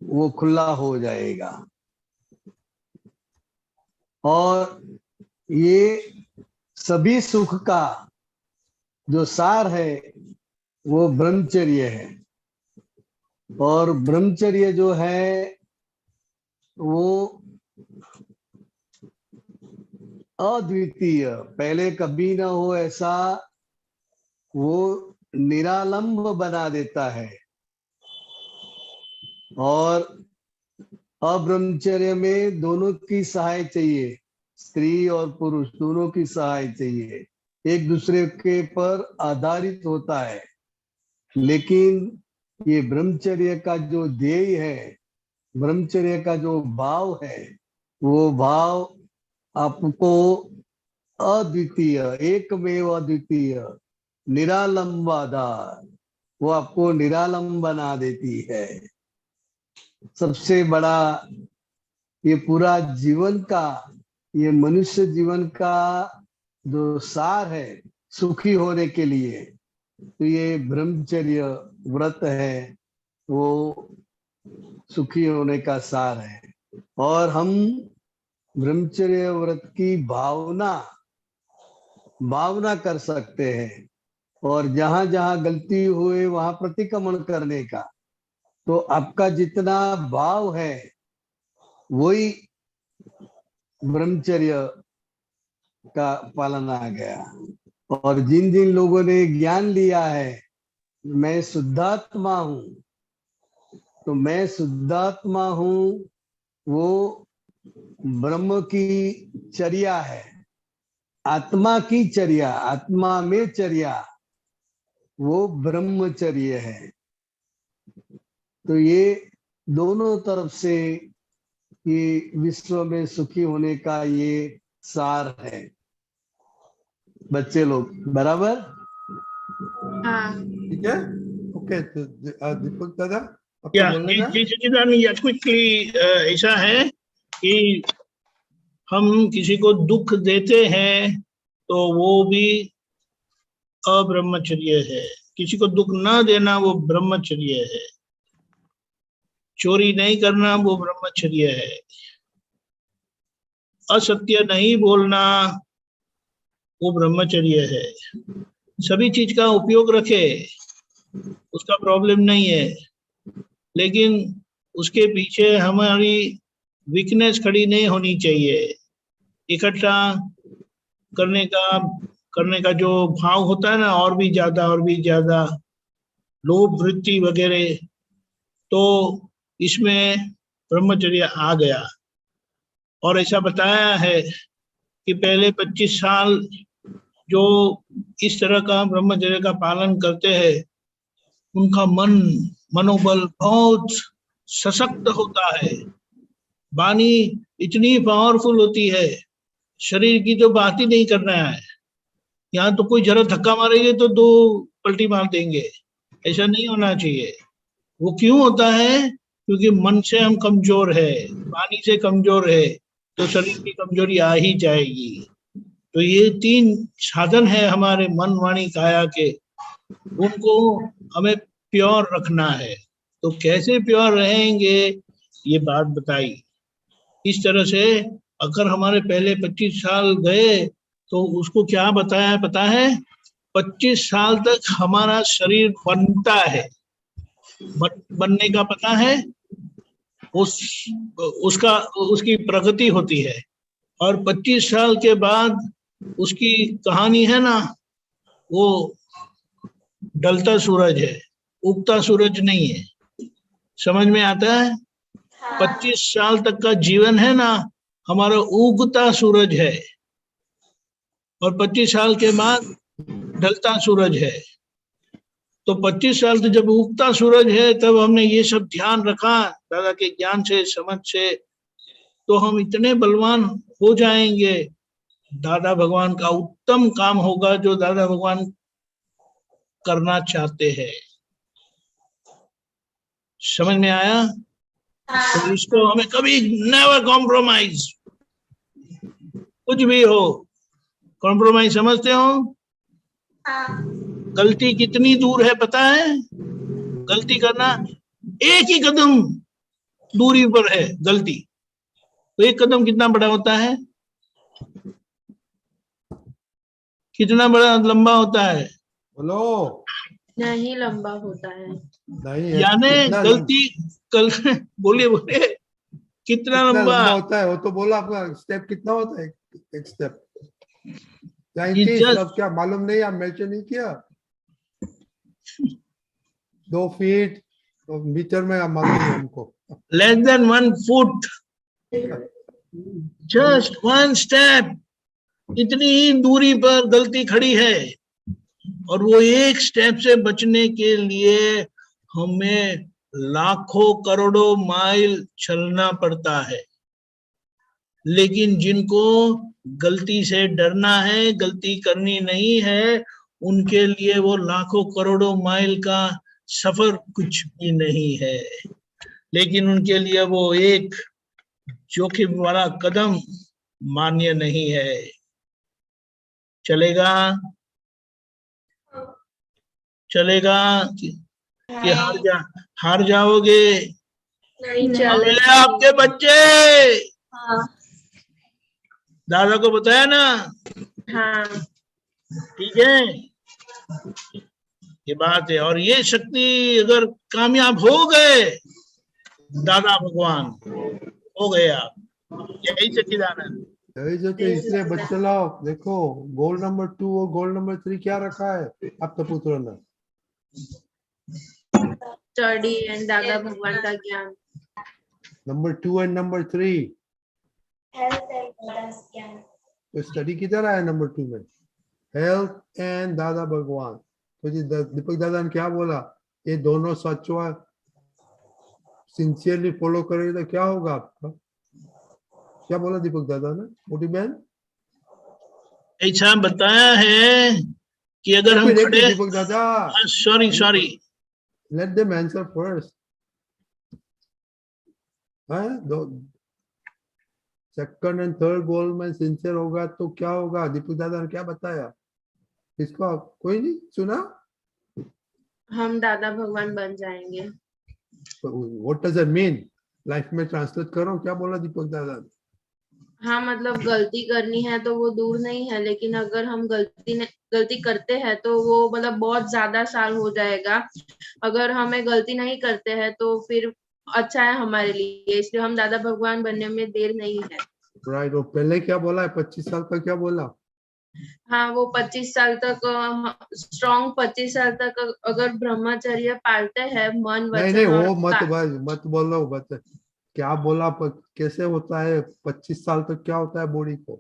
वो खुला हो जाएगा। और ये सभी सुख का जो सार है वो ब्रह्मचर्य है। और ब्रह्मचर्य जो है वो अद्वितीय, पहले कभी ना हो ऐसा, वो निरालंब बना देता है। और अब्रह्मचर्य में दोनों की सहाय चाहिए, स्त्री और पुरुष दोनों की सहाय चाहिए, एक दूसरे के पर आधारित होता है। लेकिन ये ब्रह्मचर्य का जो ध्येय है, ब्रह्मचर्य का जो भाव है, वो भाव आपको अद्वितीय, एकमेव अद्वितीय, निरालंबाधार, वो आपको निरालंब बना देती है। सबसे बड़ा ये पूरा जीवन का, ये मनुष्य जीवन का जो सार है सुखी होने के लिए, तो ये ब्रह्मचर्य व्रत है, वो सुखी होने का सार है। और हम ब्रह्मचर्य व्रत की भावना कर सकते हैं, और जहां जहां गलती हुए वहां प्रतिक्रमण करने का। तो आपका जितना भाव है वही ब्रह्मचर्य का पालन आ गया। और जिन जिन लोगों ने ज्ञान लिया है मैं शुद्धात्मा हूं, तो मैं शुद्धात्मा हूं वो ब्रह्म की चर्या है, आत्मा की चर्या, आत्मा में चर्या वो ब्रह्मचर्य है। तो ये दोनों तरफ से ये विश्व में सुखी होने का ये सार है। बच्चे लोग बराबर? हाँ ठीक है, ओके। तो दीपक दादा आपको या बोलने का? जी सच्चिदानंद, क्विकली ऐसा है कि हम किसी को दुख देते हैं तो वो भी अब्रह्मचर्य है, किसी को दुख ना देना वो ब्रह्मचर्य है, चोरी नहीं करना वो ब्रह्मचर्य है, असत्य नहीं बोलना वो ब्रह्मचर्य है। सभी चीज का उपयोग रखे, उसका प्रॉब्लम नहीं है, लेकिन उसके पीछे हमारी वीकनेस खड़ी नहीं होनी चाहिए। इकट्ठा करने का जो भाव होता है ना, और भी ज्यादा लोभ वृत्ति वगैरह, तो इसमें ब्रह्मचर्य आ गया। और ऐसा बताया है कि पहले 25 साल जो इस तरह का ब्रह्मचर्य का पालन करते हैं उनका मनोबल बहुत सशक्त होता है, वाणी इतनी पावरफुल होती है, शरीर की तो बात ही नहीं करना है। यहाँ तो कोई जरा धक्का मारेंगे तो 2 पलटी मार देंगे, ऐसा नहीं होना चाहिए। वो क्यों होता है? क्योंकि मन से हम कमजोर है, वाणी से कमजोर है, तो शरीर की कमजोरी आ ही जाएगी। तो ये 3 साधन है हमारे मन वाणी काया के, उनको हमें प्योर रखना है। तो कैसे प्योर रहेंगे ये बात बताई। इस तरह से अगर हमारे पहले 25 साल गए तो उसको क्या बताया पता है? 25 साल तक हमारा शरीर बनता है, बनने का पता है, उसकी प्रगति होती है, और 25 साल के बाद उसकी कहानी है ना, वो ढलता सूरज है, उगता सूरज नहीं है। समझ में आता है? 25 साल तक का जीवन है ना, हमारा उगता सूरज है, और 25 साल के बाद ढलता सूरज है। तो 25 साल से जब उगता सूरज है तब हमने ये सब ध्यान रखा दादा के ज्ञान से, समझ से, तो हम इतने बलवान हो जाएंगे। दादा भगवान का उत्तम काम होगा जो दादा भगवान करना चाहते हैं। समझ में आया? तो इसको हमें कभी नेवर कॉम्प्रोमाइज, कुछ भी हो कॉम्प्रोमाइज समझते हो? गलती कितनी दूर है पता है? गलती करना एक ही कदम दूरी पर है गलती, तो एक कदम कितना बड़ा होता है, कितना बड़ा लंबा होता है? बोलो। नहीं लंबा होता है। नहीं है, यानी कितना गलती बोलिए कितना लंबा होता है? वो तो बोला, आपका स्टेप कितना होता है? एक स्टेप 30 just- क्या मालूम नहीं? आप मेंशन नहीं किया? 2 फीट तो मीटर में आप मालूम नहीं हमको। less than 1 foot, just 1 step, इतनी ही दूरी पर गलती खड़ी है, और वो एक स्टेप से बचने के लिए हमें लाखों करोड़ों माइल चलना पड़ता है। लेकिन जिनको गलती से डरना है, गलती करनी नहीं है, उनके लिए वो लाखों करोड़ों माइल का सफर कुछ भी नहीं है। लेकिन उनके लिए वो एक जोखिम वाला कदम मान्य नहीं है। चलेगा कि हार जाओगे? नहीं अबे आपके बच्चे दादा को बताया ना? हाँ ठीक है, ये बात है। और ये शक्ति अगर कामयाब हो गए दादा भगवान, हो गए आप। यही सच्चिदानंद। यही जो तो इसलिए बच्चे लोग देखो, गोल नंबर 2 और गोल नंबर 3 क्या रखा है आपका पुत्र ने? स्टडी एंड दादा भगवान का ज्ञान। Number 2 and number 3 health and दादा's ज्ञान। तो स्टडी किधर आया नंबर 2 में? हेल्थ एंड दादा भगवान। तो जी दीपक दादा ने क्या बोला? ये दोनों सचवा सिंसियरली फॉलो करेंगे तो क्या होगा आपका? क्या बोला दीपक दादा ने? मोटी बहन ऐसा बताया है कि अगर हम खड़े, दीपक दादा sorry let them answer first. Second and third goal में सिंसियर होगा तो क्या होगा? दीपक दादा ने क्या बताया? इसको कोई नहीं सुना? हम दादा भगवान बन जाएंगे। What does it mean? Life में ट्रांसलेट करो, क्या बोला दीपक दादा ने? हाँ मतलब गलती करनी है तो वो दूर नहीं है, लेकिन अगर हम गलती करते हैं तो वो मतलब बहुत ज्यादा साल हो जाएगा। अगर हमें गलती नहीं करते हैं तो फिर अच्छा है हमारे लिए, इसलिए हम दादा भगवान बनने में देर नहीं है। राइट। और पहले क्या बोला है? 25 साल का क्या बोला? हाँ वो 25 साल तक स्ट्रॉन्ग 25 साल तक अगर ब्रह्मचर्य पालते हैं मन नहीं वचन नहीं और वो मत बोलो। बता क्या बोला? कैसे होता है 25 साल तक? क्या होता है बॉडी को?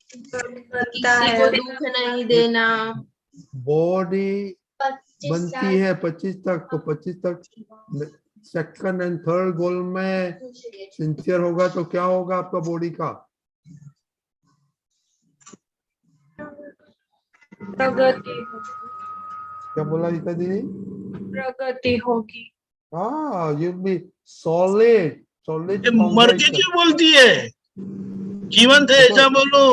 किसी को दुख नहीं देना। बॉडी 25 बनती है 25 तक, तो 25 तक सेकंड एंड थर्ड गोल में सिंसियर होगा तो क्या होगा आपका बॉडी का? प्रगति क्या बोला गीता दीदी? प्रगति होगी। हाँ, यू बी सॉलिड मर के क्यों बोलती है? जीवन थे ऐसा बोलो।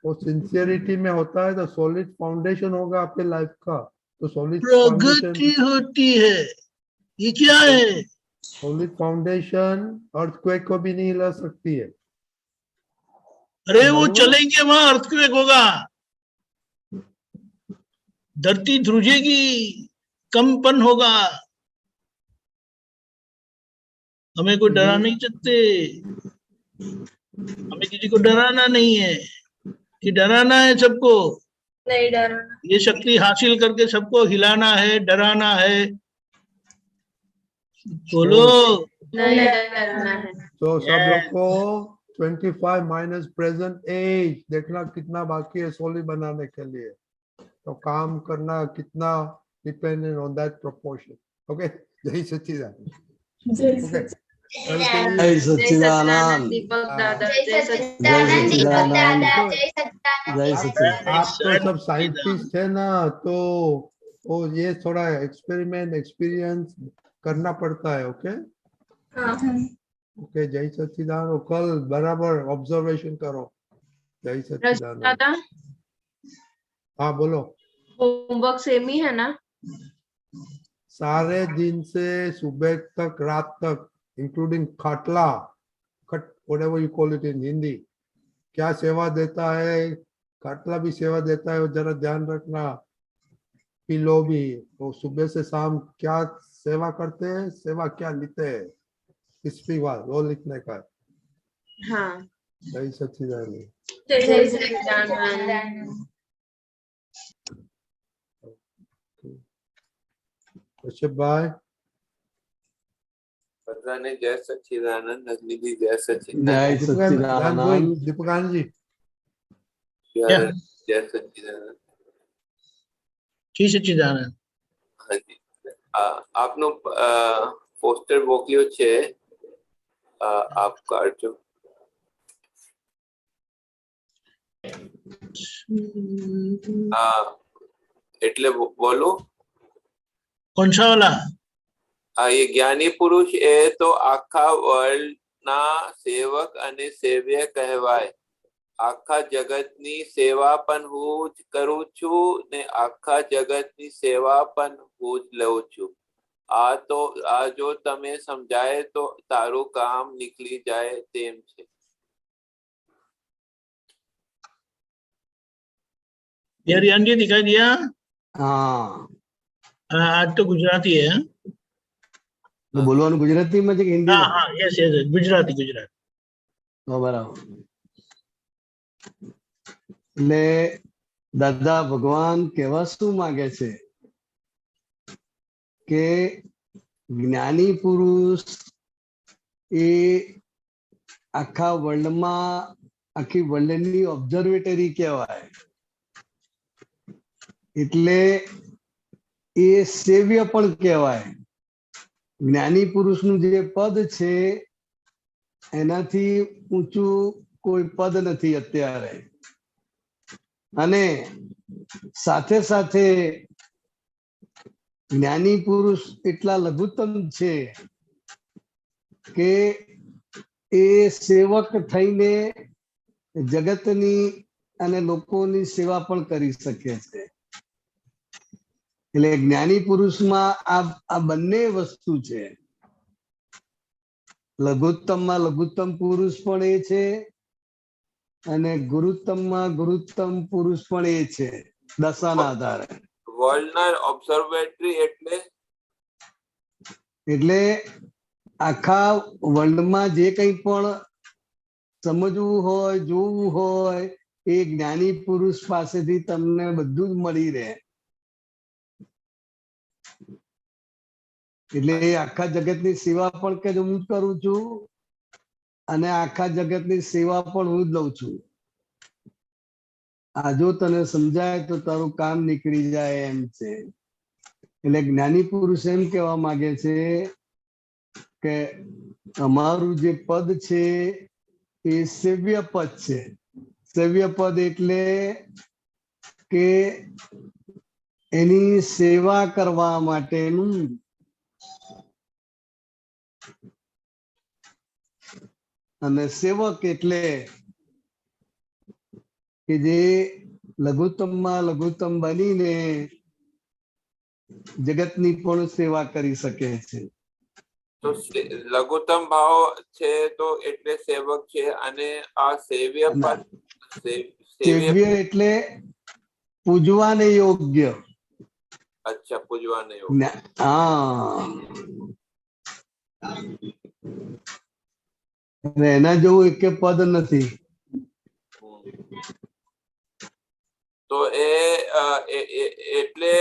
वो सिंसियरिटी में होता है तो सॉलिड फाउंडेशन होगा आपके लाइफ का। तो सॉलिड प्रगति होती है, ये क्या है? सॉलिड फाउंडेशन अर्थक्वेक को भी नहीं हिला सकती है। अरे वो चलेंगे वहां अर्थक्वेक होगा, धरती ध्रुजेगी, कंपन होगा। हमें कोई डरा नहीं सकते, हमें किसी को डराना नहीं है। कि डराना है सबको? नहीं डरना। ये शक्ति हासिल करके सबको हिलाना है, डराना है? बोलो। नहीं डरना है। तो सब लोग को 25 माइनस प्रेजेंट एज देखना कितना बाकी है सॉलिड बनाने के लिए। तो काम करना कितना dependent on that proportion. Okay, जय सच्चिदानंद। ओके, जय सच्चिदानंद। दीपक दादा जय सच्चिदानंद दीपक दादा। जय सच्चिदानंद। जय सच्चिदानंद। आप तो सब साइंटिस्ट है ना, तो वो ये थोड़ा एक्सपेरिमेंट एक्सपीरियंस करना पड़ता है। ओके ओके, जय सच्चिदानंद। कल बराबर ऑब्जर्वेशन करो। जय सच्चिदानंद। दादा हाँ बोलो। होमवर्क सेम ही है ना? सारे दिन से सुबह तक रात तक इंक्लूडिंग खाटला, whatever you call it in Hindi, क्या सेवा देता है? खाटला भी सेवा देता है, और जरा ध्यान रखना। पिलो भी, वो सुबह से शाम क्या सेवा करते हैं, सेवा क्या लेते हैं, इसकी बात वो लिखने का है। हाँ जय सच्चिदानंद। जय सच्चिदानंद। बाय। पता नहीं। जय सच्चिदानंद। अग्नि जी जय जय सच्चिदानंद। सच्चिदानंद। दीपकानंद जी जय सच्चिदानंद। जी सच्चिदानंद। हाँ जी, આપનો પોસ્ટર મોકલ્યો છે આપ કાઢજો। એટલે બોલો। कौन सा वाला? ये ज्ञानी पुरुष है तो आखा वर्ल्ड ना सेवक अने सेव्य कहवाय। आखा जगतनी सेवा पण હું જ કરું છું ને આખા જગતની સેવા પણ હું જ લઉં છું। આ જો તમે સમજાય તો તારું કામ નીકળી જાય તેમ છે। ये रियान जी दिखाई दिया? हाँ, आज तो गुजराती है। तो बोलવાનું ગુજરાતીમાં છે કે हाँ હિન્દીમાં? हाँ यस यस गुजराती गुजराती। તો બરાબર। એટલે દાદા ભગવાન કહેવા શું માંગે છે કે જ્ઞાની પુરુષ એ આખા વર્લ્ડમાં આખી વર્લ્ડની ઓબ્ઝર્વેટરી કહેવાય, એટલે એ સેવ્ય પણ કહેવાય। જ્ઞાની પુરુષનું જે પદ છે એનાથી ઊંચું કોઈ પદ નથી અત્યારે। અને સાથે સાથે જ્ઞાની પુરુષ એટલા લઘુત્તમ છે કે એ સેવક થઈને જગતની અને લોકોની સેવા પણ કરી શકે છે। એટલે જ્ઞાની પુરુષમાં આ બંને વસ્તુ છે। લઘુત્તમમાં લઘુત્તમ પુરુષ પણ એ છે અને ગુરુત્તમમાં ગુરુત્તમ પુરુષ પણ એ છે, દશાના આધારે। વર્લ્ડના ઓબ્ઝર્વેટરી એટલે આખા વર્લ્ડમાં જે કંઈ પણ સમજવું હોય, જોવું હોય, એ જ્ઞાની પુરુષ પાસેથી તમને બધું જ મળી રહે। એટલે એ આખા જગતની સેવા પણ કે હું કરું છું અને આખા જગતની સેવા પણ હું જ લઉં છું। આ જો તને સમજાય તો તારું કામ નીકળી જાય એમ છે। એટલે જ્ઞાની પુરુષ એમ કહેવા માંગે છે કે અમારું જે પદ છે એ સેવ્ય પદ છે। સેવ્ય પદ એટલે કે એની સેવા કરવા માટેનું, અને સેવક એટલે કે જે લઘુત્તમમાં લઘુત્તમ બનીને જગતની પણ સેવા કરી શકે છે। તો લઘુત્તમ ભાવ છે તો એટલે સેવક છે, અને આ સેવ્ય પદ સેવ્ય એટલે પૂજવાને યોગ્ય। અચ્છા, પૂજવાને યોગ્ય। હા, એના જેવું એક પદ નથી। તો એટલે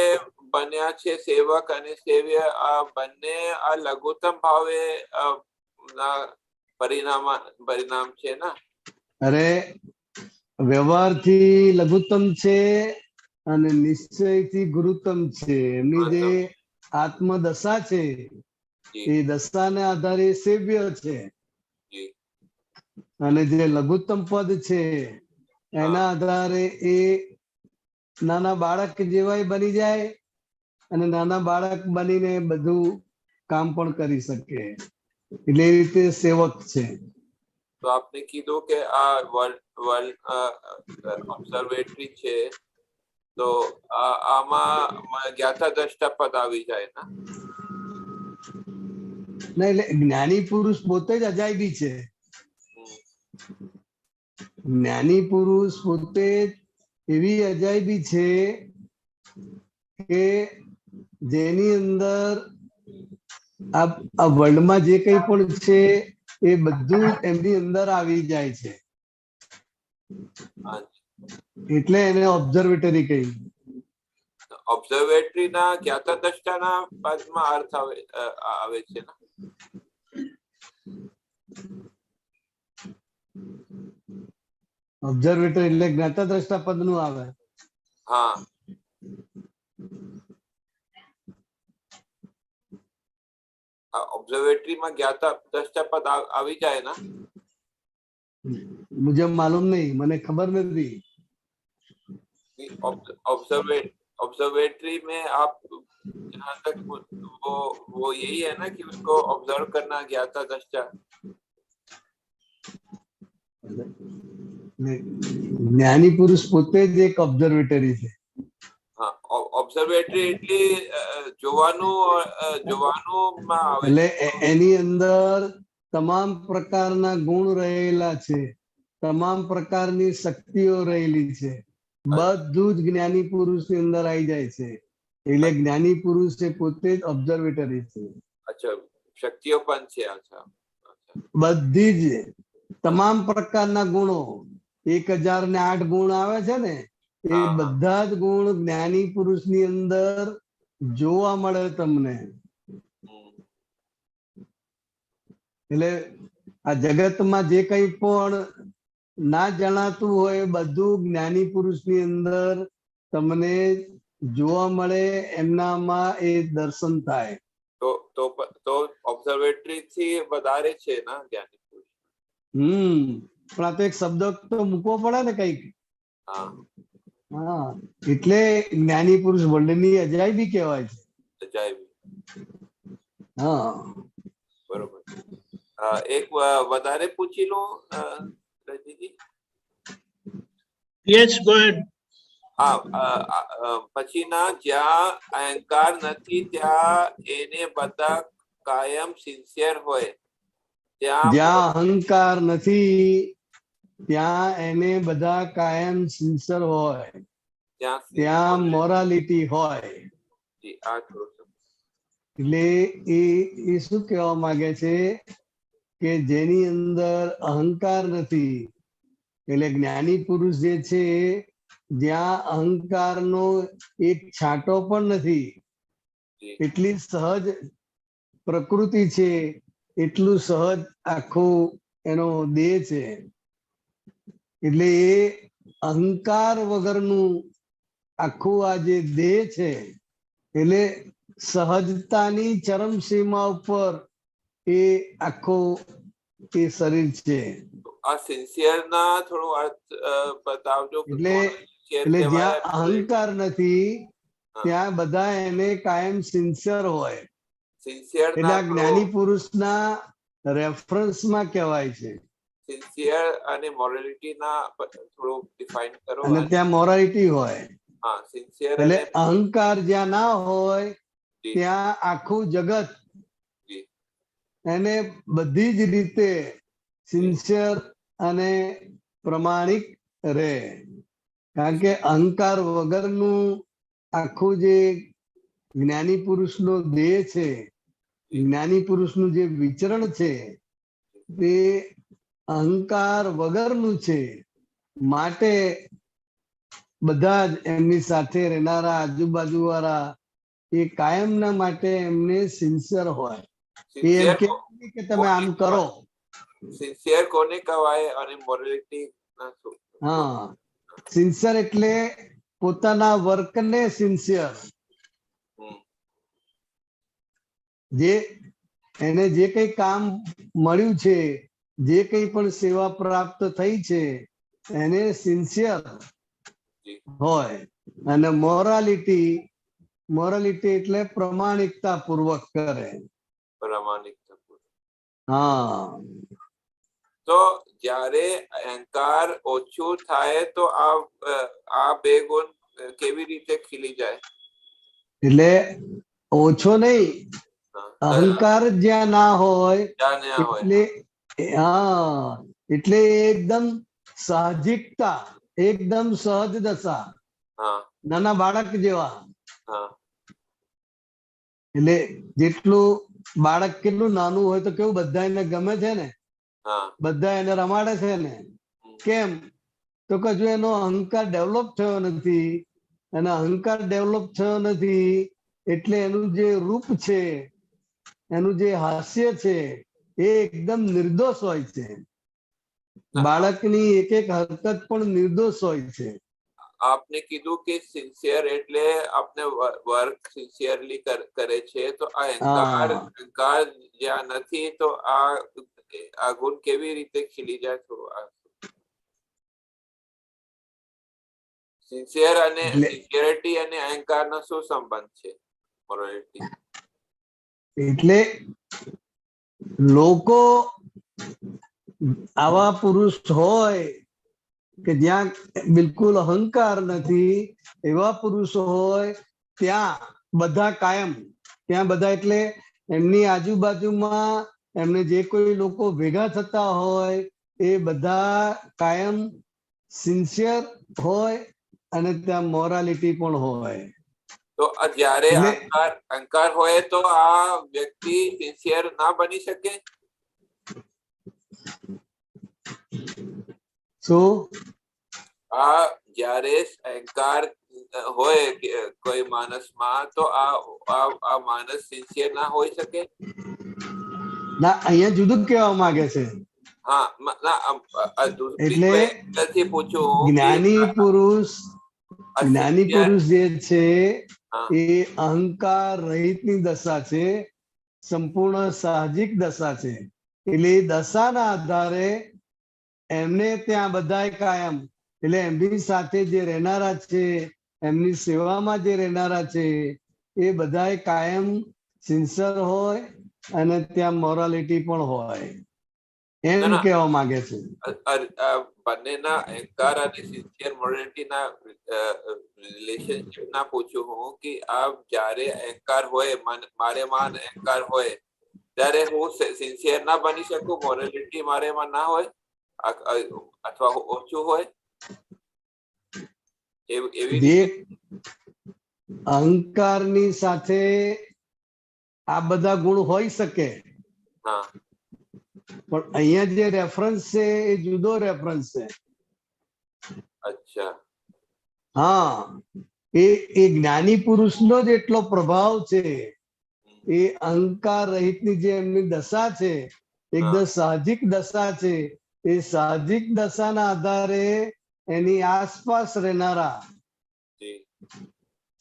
બન્યા છે સેવક અને સેવ્ય, આ બંને આ લઘુત્તમ ભાવે પરિણામ છે ને? અરે વ્યવહારથી લઘુત્તમ છે અને નિશ્ચયથી ગુરુત્તમ છે। એમની જે આત્મદશા છે એ દશાને આધારે સેવ્ય છે, અને જે લઘુત્તમ પદ છે એના આધારે એ નાના બાળક જેવાય બની જાય અને નાના બાળક બનીને બધું કામ પણ કરી શકે। એટલે એ રીતે સેવક છે। તો આપને કીધું કે આ વર્લ્ડ ઓબ્ઝર્વેટરી છે, તો આમાં જ્ઞાતા દ્રષ્ટા પદ આવી જાય ને? ના, એટલે જ્ઞાની પુરુષ પોતે જ અજાયબી છે। જ્ઞાની પુરુષ પોતે એવી અજાયબી છે કે જેની અંદર આ વર્લ્ડમાં જે કંઈ પણ છે એ બધું એમની અંદર આવી જાય છે, એટલે એને ઓબ્ઝર્વેટરી કહી। ઓબ્ઝર્વેટરી ના જ્ઞાતા દ્રષ્ટાના પદમાં અર્થ આવે છે ને? ઓબ્ઝર્વેટર એટલે જ્ઞાતા દ્રષ્ટા પદ નું આવે। હા, ऑब्जर्वेटरी में ज्ञाता दृष्टा पद આવી જાય ना? मुझे मालूम नहीं, मैंने खबर नहीं। ऑब्जर्वेटरी में आप जहाँ तक वो यही है ना कि उसको ऑब्जर्व करना ज्ञाता दृष्टा। ज्ञानी पुरुष પોતે જ એક ઓબ્ઝર્વેટરી છે। હા, ઓબ્ઝર્વેટરી એટલે જોવાનું માં આવે, એટલે એની અંદર તમામ પ્રકારના ગુણ રહેલા છે, તમામ પ્રકારની શક્તિઓ રહેલી છે, બધું જ જ્ઞાની પુરુષની અંદર આવી જાય છે. એટલે જ્ઞાની પુરુષ એ પોતે જ ઓબ્ઝર્વેટરી છે. અચ્છા, શક્તિઓ પણ છે. અચ્છા, બધી જ તમામ પ્રકારના ગુણો 1008 ગુણ આવે છે ને, એ બધા જ ગુણ જ્ઞાની પુરુષની અંદર જોવા મળે તમને. એટલે આ જગતમાં જે કંઈ પણ ના જણાતું હોય બધું જ્ઞાની પુરુષની અંદર તમને જોવા મળે, એમનામાં એ દર્શન થાય. તો ઓબ્ઝર્વેટરી થી વધારે છે ને જ્ઞાની પુરુષ. પણ આ તો એક શબ્દ તો મૂકવો પડે ને કઈક. હા, એટલે જ્ઞાની પુરુષ વર્લ્ડની અજાયબી કહેવાય છે. અજાયબી. હા, બરોબર. એક વધારે પૂછી લો રજીજી. યસ, ગો હેડ. પછીના જ્યાં અહંકાર નથી ત્યાં એને બધા કાયમ સિન્સિયર હોય. જ્યાં અહંકાર નથી ત્યાં એને બધા કાયમ સિન્સિયર હોય, ત્યાં મોરાલિટી હોય. એટલે એ શું કહેવા માંગે છે કે જેની અંદર અહંકાર નથી, એટલે જ્ઞાની પુરુષ જે છે જ્યાં અહંકારનો એક છાંટો પણ નથી, એટલી સહજ પ્રકૃતિ છે, એટલું સહજ આખું એનો દેહ છે. એટલે એ અહંકાર વગરનું આખું આ જે દેહ છે, એટલે સહજતાની ચરમ સીમા ઉપર એ આખું એ શરીર છે. આ સિન્સિયર ના થોડું અર્થ બતાવજો. એટલે જ્યાં અહંકાર નથી ત્યાં બધા એને કાયમ સિન્સિયર હોય. એટલે આ જ્ઞાની પુરુષના રેફરન્સમાં કહેવાય છે. સિન્સિયર અને મોરાલિટી ના થોડું ડિફાઇન કરો. અને ત્યાં મોરાલિટી હોય. હા, સિન્સિયર. એટલે અહંકાર જ્યાં ના હોય ત્યાં આખું જગત એને બધી જ રીતે સિન્સિયર અને પ્રમાણિક રહે. કારણ કે અહંકાર વગરનું આખું જે જ્ઞાની પુરુષનો દેહ છે, જ્ઞાની પુરુષનું જે વિચરણ છે તે અહંકાર વગરનું છે. માટે બધા જ એમની સાથે રહેનારા આજુબાજુ વાળા એ કાયમના માટે એમને સિન્સિયર હોય. એમ કે તમે આમ કરો. સિન્સિયર કોને કહેવાય અને મોરાલિટી? હા, સિન્સિયર એટલે પોતાના વર્કને સિન્સિયર. જે એને જે કઈ કામ મળ્યું છે, જે કઈ પણ સેવા પ્રાપ્ત થઈ છે એને સિન્સિયર હોય. અને મોરાલિટી એટલે પ્રમાણિકતા પૂર્વક કરે. પ્રમાણિકતા પૂર્વક. હા. તો જ્યારે અહંકાર ઓછું થાય તો આ બે ગુણ કેવી રીતે ખીલી જાય? એટલે ઓછો નહીં, અહંકાર જ્યાં ના હોય એટલે એટલે એકદમ સાહજિકતા, એકદમ સહજ દશા, નાના બાળક જેવા. એટલે જેટલું બાળક કેટલું નાનું હોય તો કેવું બધા એને ગમે છે ને, બધા એને રમાડે છે ને. કેમ? તો કે જો એનો અહંકાર ડેવલપ થયો નથી, અને અહંકાર ડેવલપ થયો નથી એટલે એનું જે રૂપ છે, એનું જે હાસ્ય છે એ એકદમ નિર્દોષ હોય છે. બાળકની એક એક હરકત પણ નિર્દોષ હોય છે. આપને કીધું કે સિન્સિયર એટલે આપને વર્ક સિન્સિયરલી કરે છે, તો આ અહંકાર જ્યાં નથી તો આ ગુણ કેવી રીતે ખીલી જાય? થોડું સિન્સિયર અને સિન્સિયરિટી અને અહંકાર નો શું સંબંધ છે? મોરાલિટી એટલે લોકો આવા પુરુષ હોય કે જ્યાં બિલકુલ અહંકાર નથી, એવા પુરુષો હોય ત્યાં બધા કાયમ, ત્યાં બધા એટલે એમની આજુબાજુમાં એમને જે કોઈ લોકો ભેગા થતા હોય એ બધા કાયમ સિન્સિયર હોય અને ત્યાં મોરાલિટી પણ હોય. તો જ્યારે એટલે અહંકાર હોય તો આ વ્યક્તિ સિન્સિયર ના બની શકે. શું આ જ્યારે અહંકાર હોય કોઈ માણસમાં તો આ માણસ સિન્સિયર ના હોઈ શકે. ના, અહીંયા જુદું કહેવા માંગે છે. હા, એટલે નથી પૂછું. જ્ઞાની પુરુષ જે છે એ અહંકાર રહિતની દશા છે, સંપૂર્ણ સાહજિક દશા છે. એટલે એ દશાના આધારે એમને ત્યાં બધાય કાયમ, એટલે એમની સાથે જે રહેનારા છે, એમની સેવામાં જે રહેનારા છે, એ બધાય કાયમ સિન્સર હોય અને ત્યાં મોરાલિટી પણ હોય, એમ કહેવા માંગે છે. બંનેના અહંકાર અને સિન્સિયર મોરાલિટી ના રિલેશનશિપ ના પૂછું હું કે આ જ્યારે અહંકાર હોય, મારેમાં અહંકાર હોય ત્યારે હું સિન્સિયર ના બની શકું, મોરાલિટી મારેમાં ના હોય અથવા ઓછું હોય. એવી અહંકારની સાથે આ બધા ગુણ હોઈ શકે. હા, પણ અહીંયા જે રેફરન્સ છે એ જુદો રેફરન્સ છે. અચ્છા. હા, એ જ્ઞાની પુરુષનો જ એટલો પ્રભાવ છે. એ અહંકાર રહિતની જે એમની દશા છે, એકદમ સાહજિક દશા છે. એ સાહજિક દશાના આધારે એની આસપાસ રહેનારા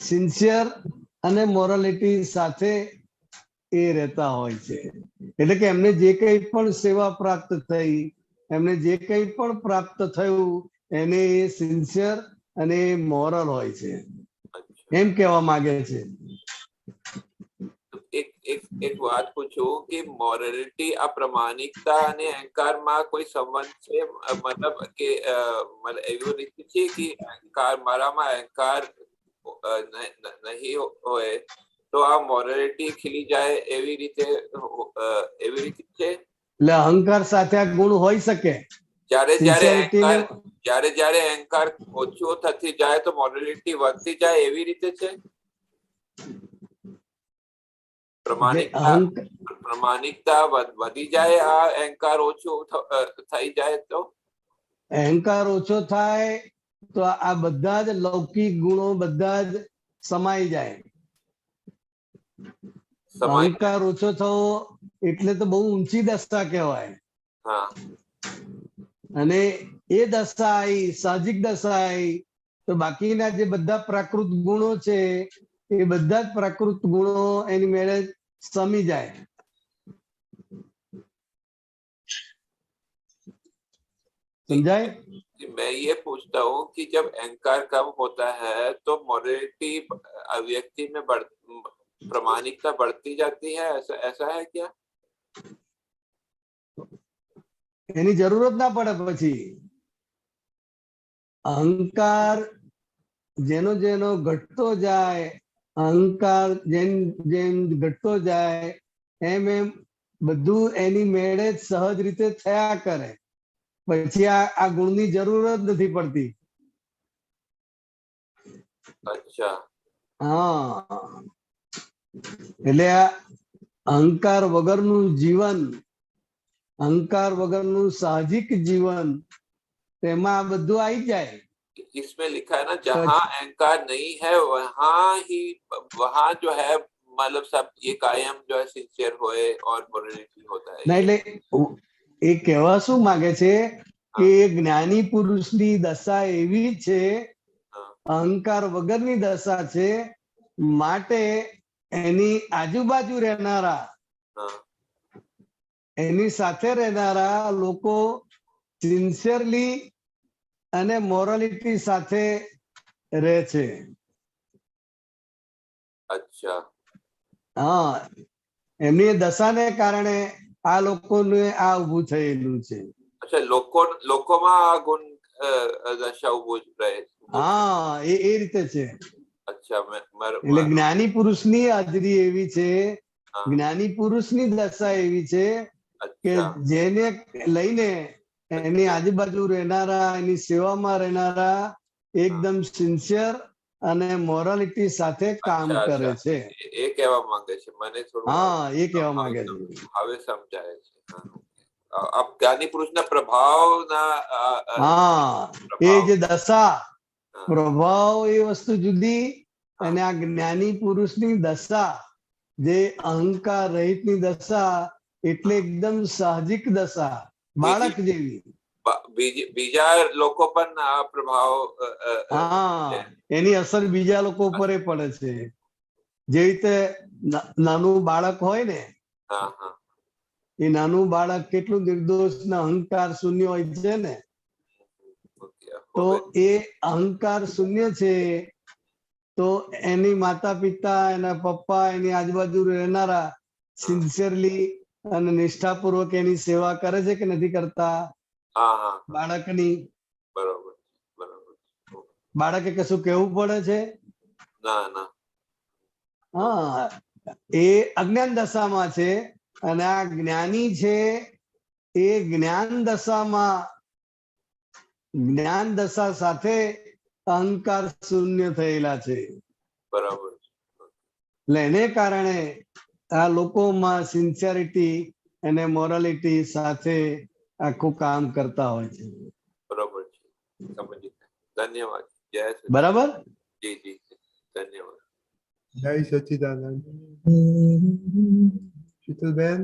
સિન્સિયર અને મોરાલિટી સાથે એ રહેતા હોય છે. એટલે કે એમને જે કંઈ પણ સેવા પ્રાપ્ત થઈ, એમને જે કંઈ પણ પ્રાપ્ત થયું, એને એ સિન્સિયર અને મોરલ હોય છે, એમ કહેવા માંગે છે. એક વાત પૂછું કે મોરાલિટી આ પ્રમાણિકતા અને અહંકારમાં કોઈ સંબંધ છે? મતલબ કે એવું નથી છે કે અહંકાર મારામાં અહંકાર નહીં હોય તો આ મોરાલિટી ખીલી જાય એવી રીતે છે? એટલે અહંકાર સાથે આ ગુણ હોઈ શકે. જ્યારે અહંકાર ઓછો થતી જાય તો મોરાલિટી વધતી જાય એવી રીતે છે? પ્રમાણિકતા વધી જાય આ અહંકાર ઓછો થઈ જાય તો? અહંકાર ઓછો થાય તો આ બધા જ લૌકિક ગુણો બધા જ સમાઈ જાય. અહંકાર ઓછો થવો એટલે તો બહુ ઊંચી દશા કહેવાય. અને એ દશા આવી, સાહજિક દશા આવી, તો બાકીના જે બધા પ્રાકૃત ગુણો છે એ બધા જ પ્રાકૃત ગુણો એની મેળે સમી જાય. समझाए? मैं ये पूछता हूँ कि जब अहंकार कम होता है तो मोरालिटी व्यक्ति में प्रामाणिकता बढ़ती जाती है, ऐसा है क्या? એની જરૂરત ના પડે. પછી અહંકાર જેનો જેનો ઘટતો જાય, અહંકાર જેમ ઘટતો જાય એમ એમ બધું એની મેળે જ સહજ રીતે થયા કરે. પછી આ ગુણની જરૂર જ નથી પડતી. અચ્છા. હા, એટલે આ અહંકાર વગરનું જીવન, અહંકાર વગરનું સાહજિક જીવન, તેમાં આ બધું આવી જાય. इसमें लिखा है ना, जहाँ अहंकार नहीं है वहाँ जो है मतलब सब ये कायम जो है सिंसियर होए और मोरालिटी होता है. ના, એટલે એ કહેવા શું માંગે છે કે જ્ઞાની પુરુષની દશા એવી છે, અહંકાર વગરની દશા છે, માટે એની આજુબાજુ રહેનારા, એની સાથે રહેનારા લોકો સિન્સિયરલી અને મોરાલિટી સાથે રહે છે. અચ્છા. હા, એમની દશાને કારણે આ લોકોને આ ઉભું થયેલું છે. અચ્છા, લોકોમાં આ ગુણ દશા ઉભું રહે. હા, એ રીતે છે. અચ્છા. એટલે જ્ઞાની પુરુષની હાજરી એવી છે, જ્ઞાની પુરુષની દશા એવી છે કે જેને લઈને એની આજુબાજુ રહેનારા, એની સેવામાં રહેનારા એકદમ સિન્સિયર અને મોરાલિટી સાથે કામ અચ્છા, કરે અચ્છા. છે. એ કહેવા માંગે છે. મને થોડું હા, એ કહેવા માંગે છે. હવે સમજાય છે. હા. આપ જ્ઞાની પુરુષના પ્રભાવના હા, એ જે દશા પ્રભાવ એ વસ્તુ જુદી, અને આ જ્ઞાની પુરુષની દશા જે અહંકાર રહિતની દશા એટલે એકદમ સાહજિક દશા, બાળક જેવી. બીજા લોકો પણ આ પ્રભાવ હા, એની અસર બીજા લોકો ઉપર પડે છે. જે રીતે નાનું બાળક હોય ને, એ નાનું બાળક કેટલું નિર્દોષ ને અહંકાર શૂન્ય હોય છે ને, તો એ અહંકાર શૂન્ય છે. તો એની માતા પિતા, એના પપ્પા, એની આજુબાજુ રહેનારા સિન્સિયરલી અને નિષ્ઠાપૂર્વક એની સેવા કરે છે કે નથી કરતા? બાળકની. બરોબર. બાળકે કશું કેવું પડે છે? ના. હા, એ અજ્ઞાન દશામાં છે. અને આ જ્ઞાની છે એ જ્ઞાન દશા સાથે અહંકાર શૂન્ય થયેલા છે. બરાબર. એટલે એને કારણે આ લોકોમાં સિન્સિયરિટી અને મોરાલિટી સાથે આખું કામ કરતા હોય છે. બરાબર છે, સમજી. ધન્યવાદ. જય સચિદાનંદ. બરાબર. જી ધન્યવાદ. જય સચિદાનંદ. શીતલબેન.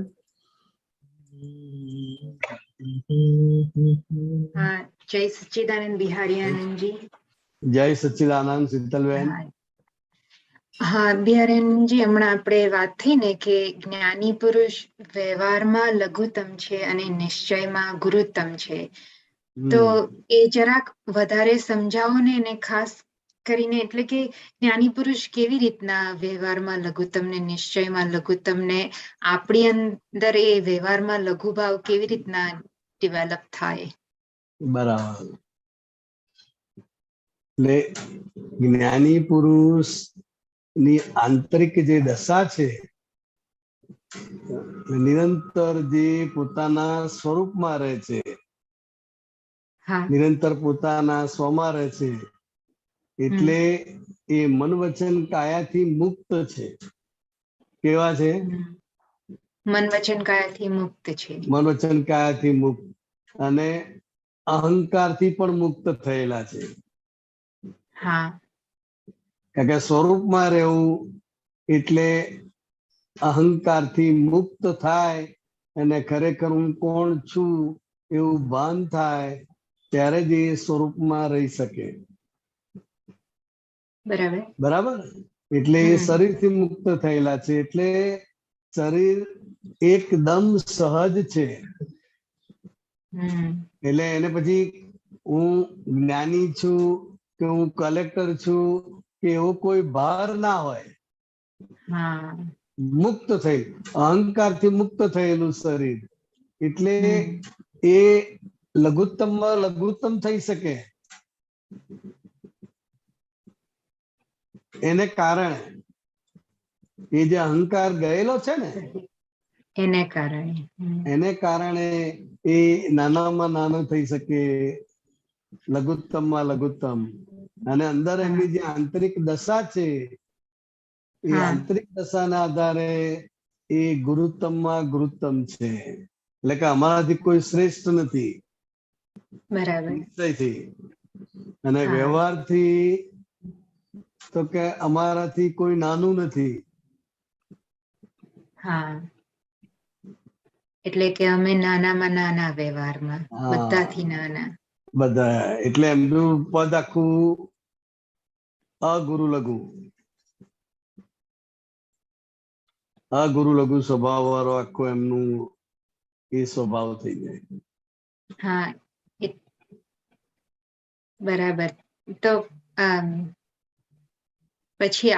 હા, જય સચ્ચિદાનંદ બિહારી આનંદજી. જય સચ્ચિદાનંદ શીતલબેન. હા બિહારીજી, હમણાં આપણે વાત થઈ ને કે જ્ઞાની પુરુષ વ્યવહારમાં લઘુત્તમ છે અને નિશ્ચયમાં ગુરુત્તમ છે. તો એ જરાક વધારે સમજાવો ને, એને ખાસ કરીને. એટલે કે જ્ઞાની પુરુષ કેવી રીતના વ્યવહારમાં લઘુત્તમ ને નિશ્ચયમાં લઘુત્તમ ને આપણી અંદર એ વ્યવહારમાં લઘુભાવ કેવી રીતના ડેવલપ થાય? બરાબર. એટલે જ્ઞાની પુરુષ ની આંતરિક જે દશા છે, નિરંતર જે પોતાના સ્વરૂપમાં રહે છે, નિરંતર પોતાના સ્વમાં રહે છે, એટલે એ મન વચન કાયાથી મુક્ત છે. કેવા છે? મન વચન કાયાથી મુક્ત છે. મન વચન કાયાથી મુક્ત અને અહંકારથી પણ મુક્ત થયેલા છે. હા, કારણ કે સ્વરૂપમાં રહેવું એટલે અહંકારથી મુક્ત થાય અને ખરેખર હું કોણ છું એવું ભાન થાય, ત્યારે જ એ સ્વરૂપમાં રહી શકે. બરાબર. એટલે એ શરીરથી મુક્ત થયેલા છે. એટલે શરીર એકદમ સહજ છે. એટલે એને પછી હું જ્ઞાની છું કે હું કલેક્ટર છું કે એવો કોઈ ભાર ના હોય. મુક્ત થઈ, અહંકારથી મુક્ત થયેલું શરીર એટલે એ લઘુત્તમમાં લઘુત્તમ થઈ શકે. એને કારણે એ જે અહંકાર ગયેલો છે ને, એને કારણે એ નાનામાં નાનો થઈ શકે, લઘુત્તમમાં લઘુત્તમ. અને અંદર એમની જે આંતરિક દશા છે, એ આંતરિક દશાના આધારે એ ગુરુત્તમમાં ગુરુત્તમ છે. એટલે કે અમારાથી કોઈ શ્રેષ્ઠ નથી. નિશ્ચયથી અને વ્યવહારથી તો કે અમારાથી કોઈ નાનું નથી. હા, એટલે કે અમે નાનામાં નાના વ્યવહારમાં, બધાથી નાના. બધા એટલે એમનું પદ આખું અગુરુ લઘુ, અગુરુ લઘુ સ્વભાવ વાળો આખો એમનું એ સ્વભાવ થઈ જાય. હા, બરાબર. તો પછી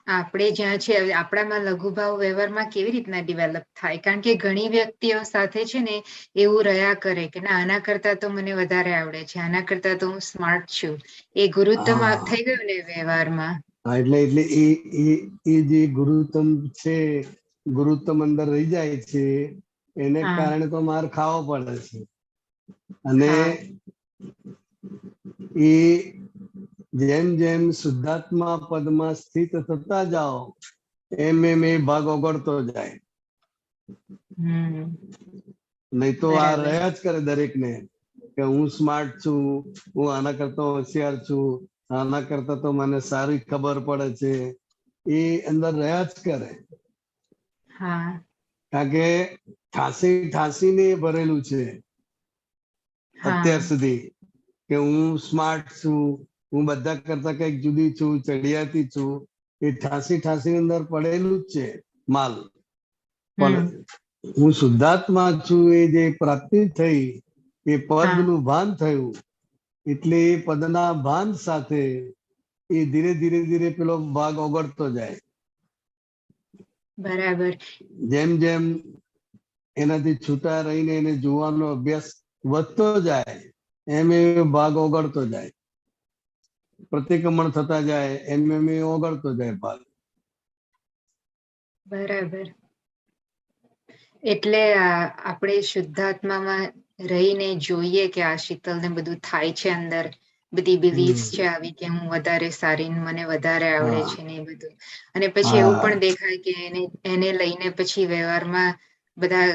આપણે જ્યાં છે, આપણામાં લઘુભાવ વ્યવહારમાં કેવી રીતના ડેવલપ થાય? કારણ કે ઘણી વ્યક્તિઓ સાથે છે ને એવું રહ્યા કરે કે ના, આના કરતા તો મને વધારે આવડે છે, આના કરતા તો હું સ્માર્ટ છું. એ ગુરુત્તમ થઈ ગયું ને વ્યવહારમાં. હા, એટલે એ જે ગુરુત્તમ છે, ગુરુત્તમ અંદર રહી જાય છે, એને કારણે તો માર ખાવો પડે છે. અને એ જેમ જેમ શુદ્ધાત્મા પદમાં સ્થિત થતા જાઓ એમ એમ એ ભાગ ઓગળતો જાય. નહીં તો આ બરાબર. રહ્યા જ કરે દરેકને કે હું સ્માર્ટ છું, હું આના કરતા હોશિયાર છું, આના કરતા તો મને સારી ખબર પડે છે, એ અંદર રહ્યા જ કરે. હા કારણ કે ઠાંસીને ભરેલું છે અત્યાર હા સુધી કે હું સ્માર્ટ છું, હું બધા કરતા કઈક જુદી છું, ચડિયાતી છું. એ ઠાંસી અંદર પડેલું જ છે માલ. પણ હું શુદ્ધાત્મા છું, એ જે પ્રાપ્તિ થઈ, એ પદનું ભાન થયું, એટલે એ પદના ભાન સાથે એ ધીરે ધીરે ધીરે પેલો ભાગ ઓગળતો જાય. બરાબર. જેમ જેમ એનાથી છૂટા રહીને એને જોવાનો અભ્યાસ વધતો જાય એમ એ ભાગ ઓગળતો જાય. પ્રતિક્રમણ થતા જાય એમ એમ એ ઓગળતો જાય ભાગ. બરાબર. એટલે આપણે શુદ્ધાત્મામાં રહીને જોઈએ કે આ શીતલ ને બધું થાય છે અંદર, બધી બિલીફ્સ છે આવી કે હું વધારે સારી ને મને વધારે આવડે છે ને એ બધું. અને પછી એવું પણ દેખાય કે એને લઈને પછી વ્યવહારમાં બધા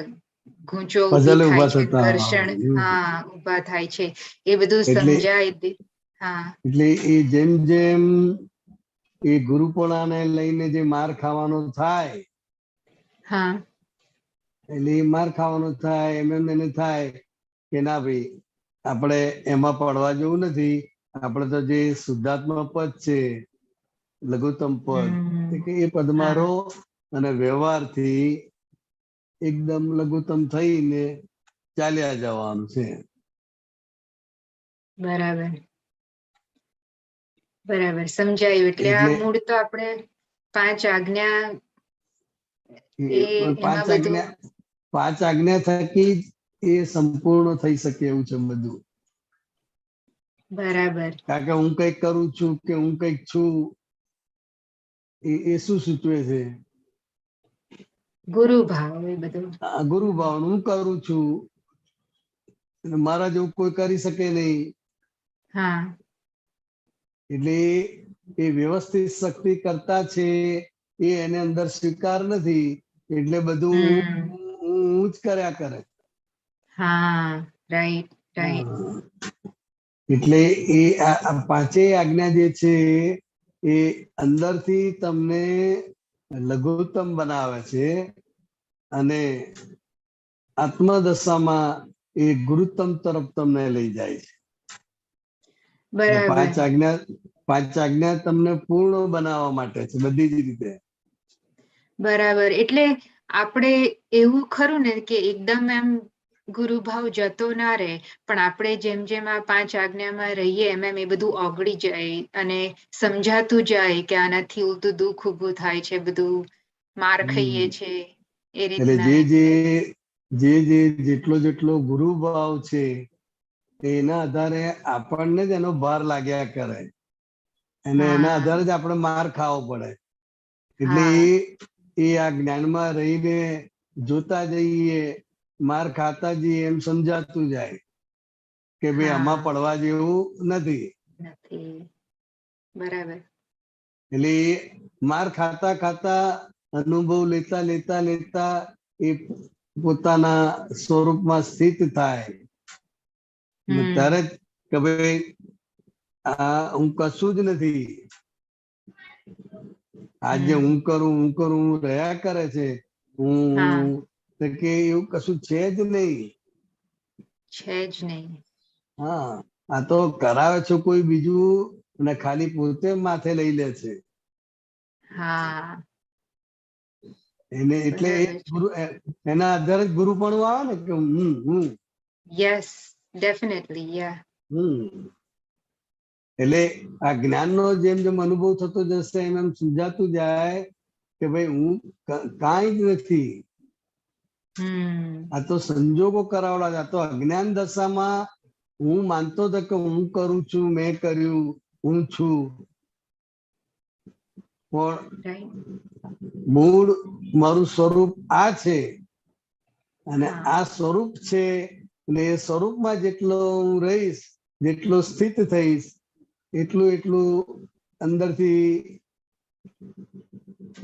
ગૂંચો ઉભી પઝલ થાય ઉભા છે, થતા. ઘર્ષણ ઉભા થાય છે, એ બધું એટલે સમજાય. હા એટલે એ જેમ જેમ એ ગુરુપણાને લઈને જે માર ખાવાનો થાય, હા એટલે એ માર ખાવાનું થાય એમ એમ એને થાય કે ના ભાઈ આપણે એમાં પડવા જેવું નથી. આપણે તો જે શુદ્ધાત્મા પદ છે, લઘુત્તમ પદ, કે એ પદમાં રહો અને વ્યવહારથી એકદમ લઘુત્તમ થઈને ચાલ્યા જવાનું છે. બરાબર બરાબર સમજાયું. એટલે આ મૂળ તો આપણે 5 આજ્ઞા એમાં બધું. પાંચ આજ્ઞા થકી જ એ સંપૂર્ણ થઈ શકે એવું છે બધું. બરાબર. કારણ કે હું કઈક કરું છું કે હું કઈક છું, એ શું સૂચવે છે? ગુરુ ભાવ. એ બધું ગુરુ ભાવ. હું કરું છું, મારા જેવું કોઈ કરી શકે નહીં. હા એટલે એ વ્યવસ્થિત શક્તિ કરતા છે, એ એને અંદર સ્વીકાર નથી. એટલે બધું હું જ કર્યા કરે. હા રાઈટ રાઈટ. એટલે એ પાંચેય આજ્ઞા જે છે એ અંદરથી તમને લઘુત્તમ બનાવે છે અને આત્મદશામાં એ ગુરુત્તમ તરફ તમને લઈ જાય છે. બરાબર. પાંચ આજ્ઞા તમને પૂર્ણ બનાવવા માટે છે બધી જ રીતે. બરાબર. એટલે આપણે એવું ખરું ને કે એકદમ એમ ગુરુભાવ જતો ના રહે, પણ આપણે જેમ જેમ આ 5 આજ્ઞામાં રહીએ એમ એમ એ બધું ઓગળી જાય અને સમજાતું જાય કે આનાથી ઉલટું દુઃખ ઊભું થાય છે, બધું માર ખાઈએ છે એ એટલે રીતના. જેટલો જેટલો ગુરુભાવ છે એના આધારે આપણને જ એનો ભાર લાગ્યા કરે અને એના આધારે જ આપણે માર ખાવો પડે. એટલે એ આ જ્ઞાનમાં રહીને જોતા જઈએ, માર ખાતા જઈએ, એમ સમજાતું જાય કે ભાઈ આમાં પડવા જેવું નથી. બરાબર. એટલે માર ખાતા ખાતા અનુભવ લેતા લેતા લેતા એ પોતાના સ્વરૂપમાં સ્થિત થાય. ત્યારે કે ભાઈ આ હું કશું જ નથી. આજે હું કરું રહ્યા કરે છે, હું કે એવું કશું છે જ નહીં. છે જ નહીં. હા, આ તો કરાવે છે કોઈ બીજું અને ખાલી પોતે માથે લઈ લે છે. હા એને એટલે એના આધારે જ ગુરુ પણ આવે ને કે હું. Yes definitely. યા. એટલે આ જ્ઞાનનો જેમ જેમ અનુભવ થતો જશે એમ એમ સમજાતું જાય કે ભાઈ હું કાંઈ જ નથી. આ તો સંજોગો કરાવડા છે. આ તો અજ્ઞાન દશામાં હું માનતો હતો કે હું કરું છું, મેં કર્યું, હું છું. પણ મૂળ મારું સ્વરૂપ આ છે અને આ સ્વરૂપ છે અને એ સ્વરૂપમાં જેટલો હું રહીશ જેટલું સ્થિત થઈશ એટલું એટલું અંદરથી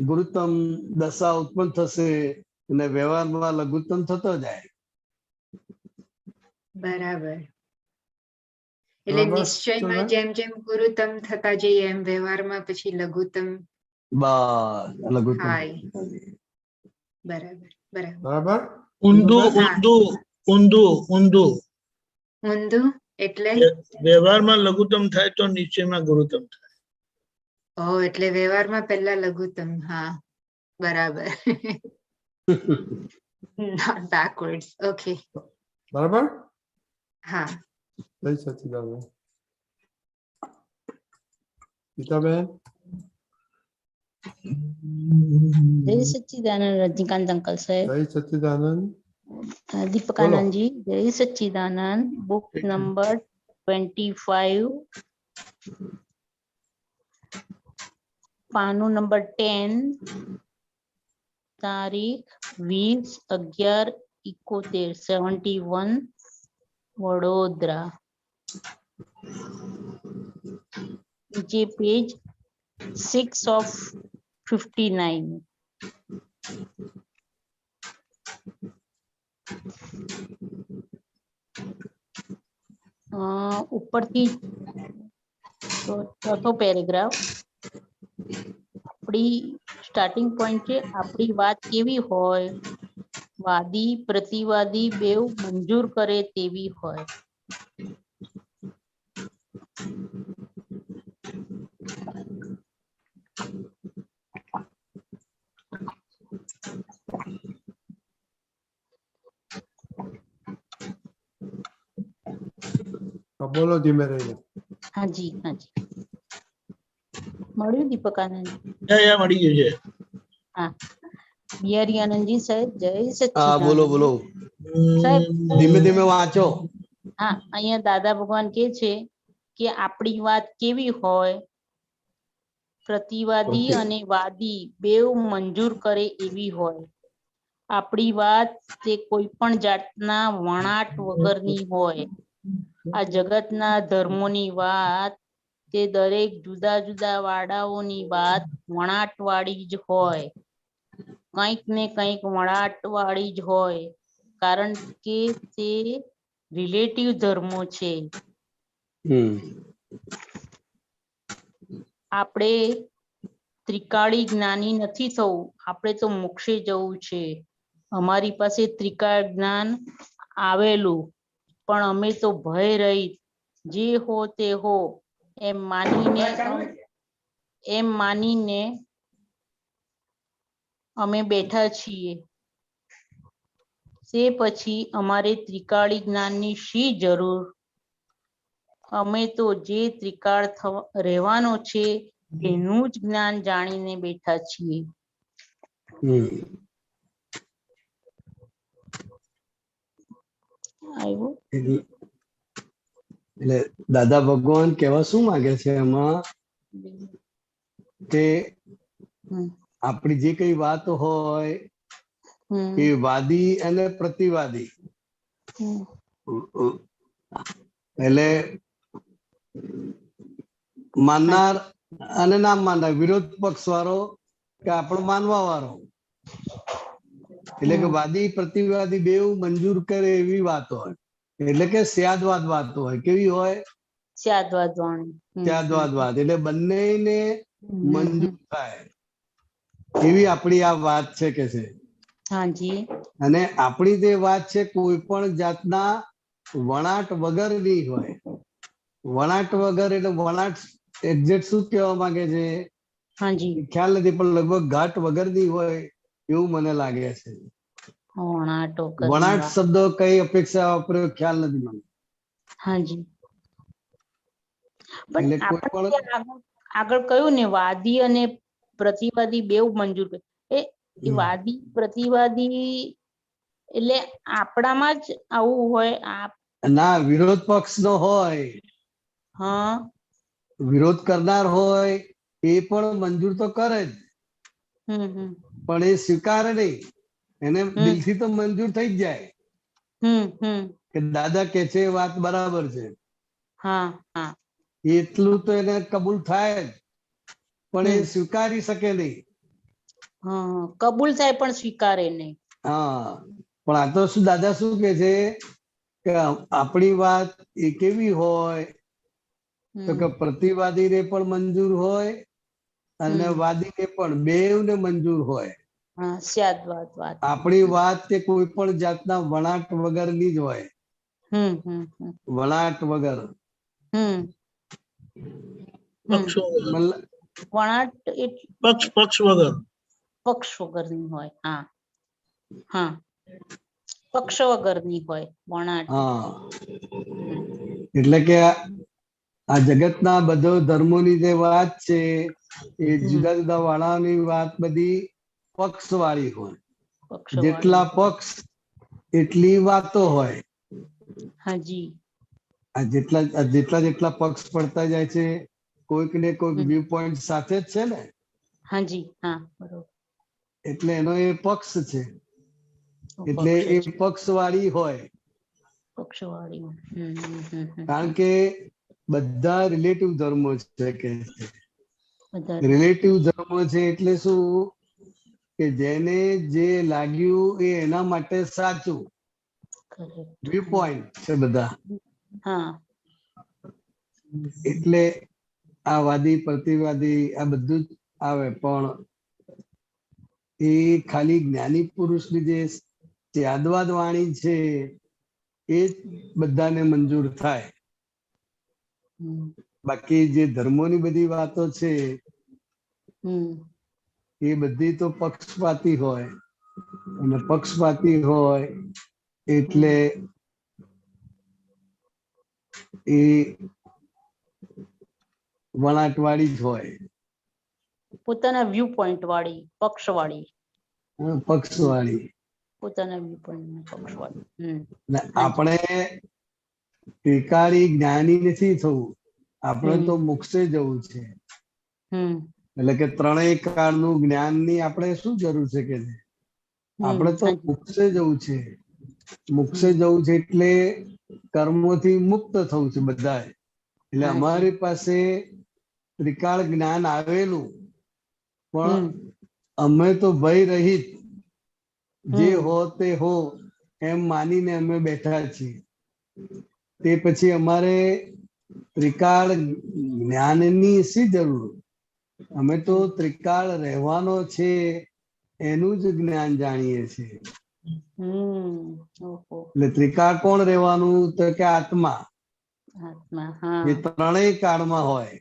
ગુરુત્તમ દશા ઉત્પન્ન થશે અને વ્યવહારમાં લઘુત્તમ થતો જાય. બરાબર. એટલે બરાબર, નિશ્ચયમાં ચલો. જેમ જેમ ગુરુતમ થતા જઈએ એમ વ્યવહારમાં પછી લઘુત્તમ બસ લઘુત્તમ થાય. બરાબર બરાબર. બરાબર. ઊંધું હા. ઊંધું ઊંધું ઊંધું ઊંધું એટલે વ્યવહારમાં લઘુત્તમ થાય તો નિશ્ચયમાં ગુરુત્તમ થાય. એટલે વ્યવહારમાં પહેલા લઘુત્તમ. હા બરાબર. Not backwards. Okay. બરાબર. હા. જય સચ્ચિદાનંદ. ગીતાબેન. જય સચ્ચિદાનંદ રજનીકાંત અંકલ સાહેબ. જય સચ્ચિદાનંદ. દીપકાનંદજી જય સચ્ચિદાનંદ. બુક નંબર 25 પાનું નંબર 10 તારીખ 20/11/71 વડોદરા. નીચે પેજ 6 of 59. ઉપરથી ચોથો પેરેગ્રાફ. આપણી સ્ટાર્ટિંગ પોઈન્ટ છે આપણી વાત કેવી હોય વાદી પ્રતિવાદી બેવ મંજૂર કરે તેવી હોય. બોલો ધીમે રહીને. હાજી હાજી મળ્યું દીપકાનંદ. મળી ગયું છે. હા બિહારી આનંદજી સાહેબ જય હા સચ્ચિદાનંદ. બોલો બોલો સાહેબ ધીમે ધીમે વાંચો. હા અહીંયા દાદા ભગવાન કે છે કે આપણી વાત કેવી હોય પ્રતિવાદી અને વાદી બેવ મંજૂર કરે એવી હોય. આપણી વાત તે કોઈ પણ જાતના વણાટ વગરની હોય. આ જગતના ધર્મોની વાત તે દરેક જુદા જુદા વાડાઓની વાત વણાટવાળી જ હોય. કંઈક ને કંઈક વણાટવાળી જ હોય કારણ કે તે રિલેટિવ ધર્મો છે. આપણે ત્રિકાળી જ્ઞાની નથી થવું આપણે તો મોક્ષે જવું છે. અમારી પાસે ત્રિકાળ જ્ઞાન આવેલું પણ અમે તો ભય રહિત જે હો તે હો એમ માનીને અમે બેઠા છીએ. તે પછી અમારે ત્રિકાળી જ્ઞાનની શી જરૂર? અમે તો જે ત્રિકાળ રહેવાનો છે એનું જ જ્ઞાન જાણીને બેઠા છીએ. એટલે દાદા ભગવાન કેવા શું માંગે છે એમાં કે આપણી જે કઈ વાત હોય એ વાદી અને પ્રતિવાદી એટલે માનનાર અને ના માનનાર વિરોધ પક્ષ વાળો કે આપણો માનવા વાળો એટલે કે વાદી પ્રતિવાદી બેવ મંજૂર કરે એવી વાત હોય એટલે કે સ્યાદવાદ વાત હોય. કેવી હોય? સ્યાદવાદ વાત એટલે બંનેને મંજૂર થાય એવી આપણી આ વાત છે કે છે. અને આપણી જે વાત છે કોઈ પણ જાતના વણાટ વગરની હોય. વણાટ વગર એટલે વણાટ એક્ઝેક્ટ શું કહેવા માંગે છે ખ્યાલ નથી પણ લગભગ ઘાટ વગરની હોય એવું મને લાગે છે. વણાટ શબ્દ કઈ અપેક્ષા વાપર્યો ખ્યાલ નથી મને. હાજી પણ આપણે આગળ કહ્યું ને વાદી અને પ્રતિવાદી બેવ મંજૂર કરે એ વાદી પ્રતિવાદી એટલે આપણામાં જ આવું હોય. ના વિરોધ પક્ષ નો હોય વિરોધ કરનાર હોય એ પણ મંજૂર તો કરે જ પણ એ સ્વીકારે નહીં. એને દિલથી તો મંજૂર થઈ જ જાય કે દાદા કે છે વાત બરાબર છે હા હા એટલું તો એને કબૂલ થાય જ, પણ એ હમ. સ્વીકારી શકે નહીં. હા કબૂલ થાય પણ સ્વીકારે નહીં. હા, પણ આ તો શું દાદા શું કે છે કે આપણી વાત એ કેવી હોય તો કે પ્રતિવાદીને પણ મંજૂર હોય અને વાદીને પણ, બેવને મંજૂર હોય. હા સ્યાદ વાત. આપણી વાત તે કોઈ પણ જાતના વણાટ વગરની જ હોય. વણાટ વગર. પક્ષ વગર. વણાટ પક્ષ વગર. પક્ષ વગરની હોય. હા હા પક્ષ વગરની હોય વણાટ. હા એટલે કે આ જગતના બધો ધર્મોની જે વાત છે એ જુદા જુદા વાળાની વાત બધી પક્ષ વાળી હોય. જેટલા પક્ષ એટલી વાતો હોય. હાજી. આ જેટલા પક્ષ પડતા જાય છે, કોઈક ને કોઈક વ્યૂ પોઈન્ટ સાથે જ છે ને. હાજી હા બરોબર. એટલે એનો એ પક્ષ છે, એટલે એ પક્ષ વાળી હોય. કારણ કે બધા રિલેટિવ ધર્મો છે કે રિલેટિવ ધર્મો છે એટલે શું કે જેને જે લાગ્યું એ એના માટે સાચું. વ્યૂ પોઈન્ટ છે બધા. હા. એટલે આ વાદી પ્રતિવાદી આ બધું જ આવે, પણ એ ખાલી જ્ઞાની પુરુષની જે ત્યાદવાદ વાણી છે એ બધાને મંજૂર થાય. બાકી જે ધર્મોની બધી વાતો છે એ બધી તો પક્ષપાતી હોય, અને પક્ષપાતી હોય એટલે એ વણાટવાળી જ હોય. પોતાના વ્યૂ પોઈન્ટ વાળી, પક્ષ વાળી. પક્ષ વાળી. પોતાના વ્યૂ પોઈન્ટ પક્ષ વાળી. આપણે ત્રિકાળી જ્ઞાની નથી થવું, આપણે તો મોક્ષે જવું છે. એટલે કે ત્રણેય કાળનું જ્ઞાનની આપણે શું જરૂર છે કે આપણે તો મોક્ષે જવું છે. મોક્ષે જવું છે એટલે કર્મોથી મુક્ત થવું છે બધા. એટલે અમારી પાસે ત્રિકાળ જ્ઞાન આવેલું, પણ અમે તો ભય રહિત જે હો તે હો એમ માનીને અમે બેઠા છીએ. તે પછી અમારે ત્રિકાળ જ્ઞાનની શી જરૂર? અમે તો ત્રિકાળ રહેવાનો છે એનું જ જ્ઞાન જાણીએ છીએ. એટલે ત્રિકાળ કોણ રહેવાનું? તો કે આત્મા. એ ત્રણેય કાળમાં હોય.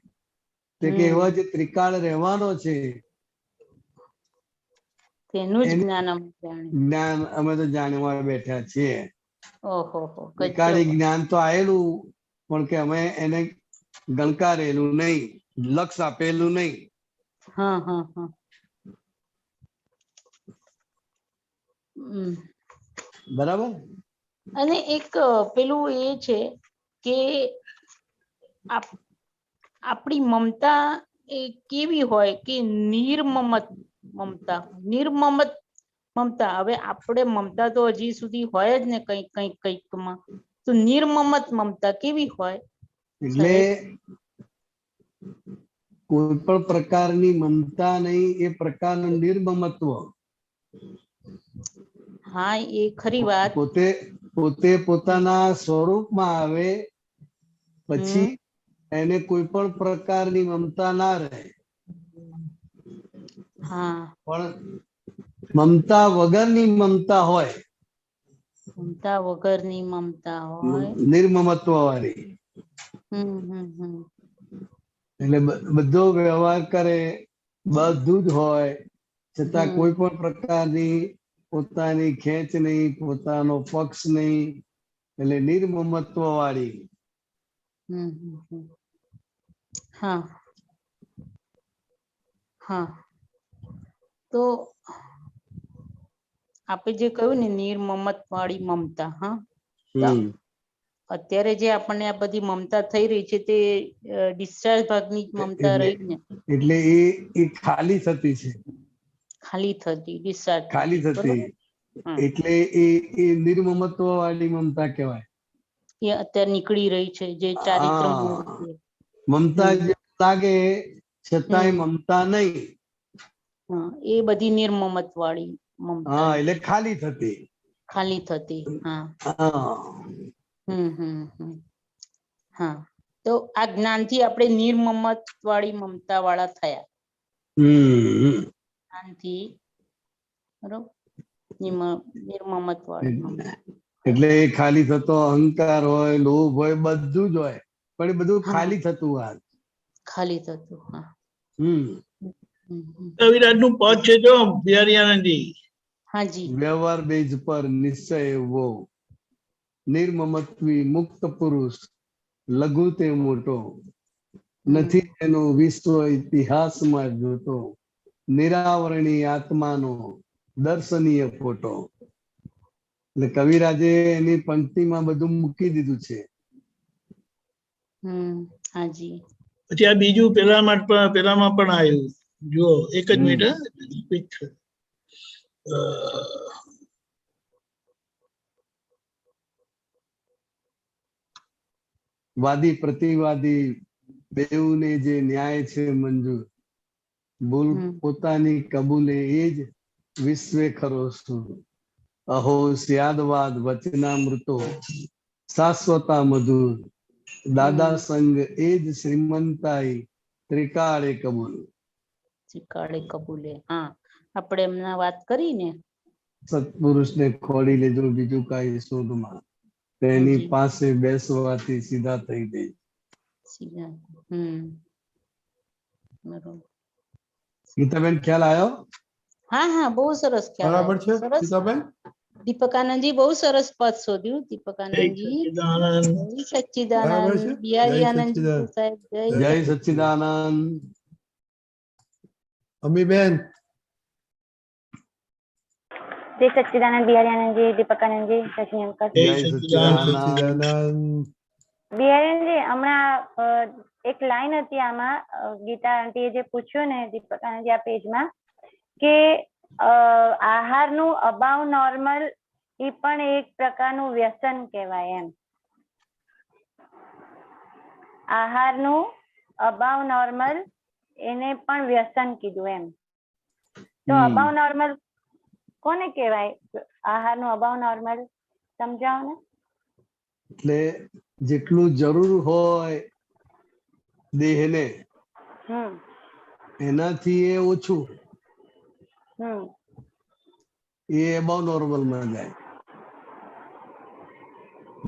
તે કે એવા જે ત્રિકાળ રહેવાનો છે તેનું જ જ્ઞાન જ્ઞાન અમે તો જાણવા બેઠા છીએ. ઓહો ત્રિકાળી જ્ઞાન તો આવેલું, પણ કે અમે એને ગણકારેલું નહીં, લક્ષ આપેલું નહીં. હા હા હા. બરાબર. અને એક પેલું એ છે કે આપણી મમતા એ કેવી હોય કે નિર્મમત મમતા, નિર્મમત મમતા. હવે આપણે મમતા તો હજી સુધી હોય જ ને કંઈકમાં. તો નિર્મમત મમતા કેવી હોય? એટલે કોઈ પણ પ્રકારની મમતા નહીં, એ પ્રકારનું નિર્મમત્વ. હા એ ખરી વાત. પોતે પોતાના સ્વરૂપમાં આવે પછી એને કોઈ પણ પ્રકારની મમતા ના રહે. પણ મમતા વગરની મમતા હોય. મમતા વગરની મમતા હોય. નિર્મમત્વ વાળી. એટલે બધો વ્યવહાર કરે, બધું જ હોય, છતાં કોઈ પણ પ્રકારની પોતાની ખેંચ નહીં, પોતાનો પક્ષ નહીં, એટલે નિર્મમત્વ વાળી. હા હા. તો આપે જે કહ્યું ને નિર્મમત વાળી મમતા, હા, અત્યારે જે આપણને આ બધી મમતા થઈ રહી છે તે ડિસ્ચાર્જ ભાગની મમતા રહી ને. એટલે એ ખાલી થતી છે. ખાલી થતી, ડિસ્ચાર્જ ખાલી થતી. એટલે એ નિર્મમત્વ વાળી મમતા કહેવાય. એ અત્યારે નીકળી રહી છે, જે ચારિત્ર મૂળ હા, છે. મમતા જેવું લાગે છતાંય મમતા નહીં. હા, એ બધી નિર્મમત વાળી મમતા. હા, એટલે ખાલી થતી. ખાલી થતી. હા. હા. હા, તો આ જ્ઞાનથી આપણે નિર્મમત વાળી મમતા વાળા થયા. જ્ઞાનથી બરોબર, નિર્મમત વાળી મમતા. એટલે એ ખાલી થતો અહંકાર હોય, લોભ હોય, બધું જ હોય, પણ એ બધું ખાલી થતું વાત. ખાલી થતું. હા. કવિરાજ નું પદ છે જો બિહારી આનંદજી. હાજી. વ્યવહાર બેઝ પર નિશ્ચય એવો, નિર્મમત્વી મુક્ત પુરુષ, લઘુ તે મોટો, નથી એનો વિશ્વ ઇતિહાસમાં જોતો, નિરાવરણી આત્માનો દર્શનીય ફોટો. એટલે કવિરાજે એની પંક્તિમાં બધું મૂકી દીધું છે. હાજી. પછી આ બીજું પેલામાં પણ આવ્યું. જુઓ એક જ મિનિટ. વાદી પ્રતિવાદી બેઉને જે ન્યાય છે મંજૂર, ભૂલ પોતાની કબૂલે એ જ વિશ્વે ખરો સુર, અહો સ્યાદવાદ વચનામૃતો શાશ્વતા મધુર, દાદા સંગ એ જ શ્રીમંતાઈ ત્રિકાળે કબૂલ. ત્રિકાળે કબૂલે. હા, આપણે એમના વાત કરીને સત્પુરુષને ખોડી લેજો બીજું કઈ શોધમાં, તેની પાસે બેસવાથી સીધા થઈ ગઈ. સીધા. બરોબર. ગીતાબેન ખ્યાલ આવ્યો? હા હા, બહુ સરસ ખ્યાલ. બરાબર છે ગીતાબેન. દીપકાનંદજી બહુ સરસ પદ શોધ્યું. દીપકાનંદજી સચ્ચિદાનંદ, બિહારી આનંદજી સાહેબ જય સચ્ચિદાનંદ. અમીબેન. જય સચ્ચિદાનંદ, બિહારી આનંદજી, દીપકાનંદજી, શશી અંકલ. જય સચ્ચિદાનંદ. બિહારીજી, હમણાં એક લાઈન હતી આમાં, ગીતા આંટીએ જે પૂછ્યું ને દીપકાનંદજી આ પેજમાં, કે આહારનું અબાવ નોર્મલ એ પણ એક પ્રકારનું વ્યસન કહેવાય એમ. આહારનું અબાવ નોર્મલ એને પણ વ્યસન કીધું એમ. તો અબાવ નોર્મલ કોને કહેવાય? આહારનું અબાવ નોર્મલ સમજાવો ને. એટલે જેટલું જરૂર હોય દેહને એનાથી એ ઓછું, એ અબાવ નોર્મલ માં જાય.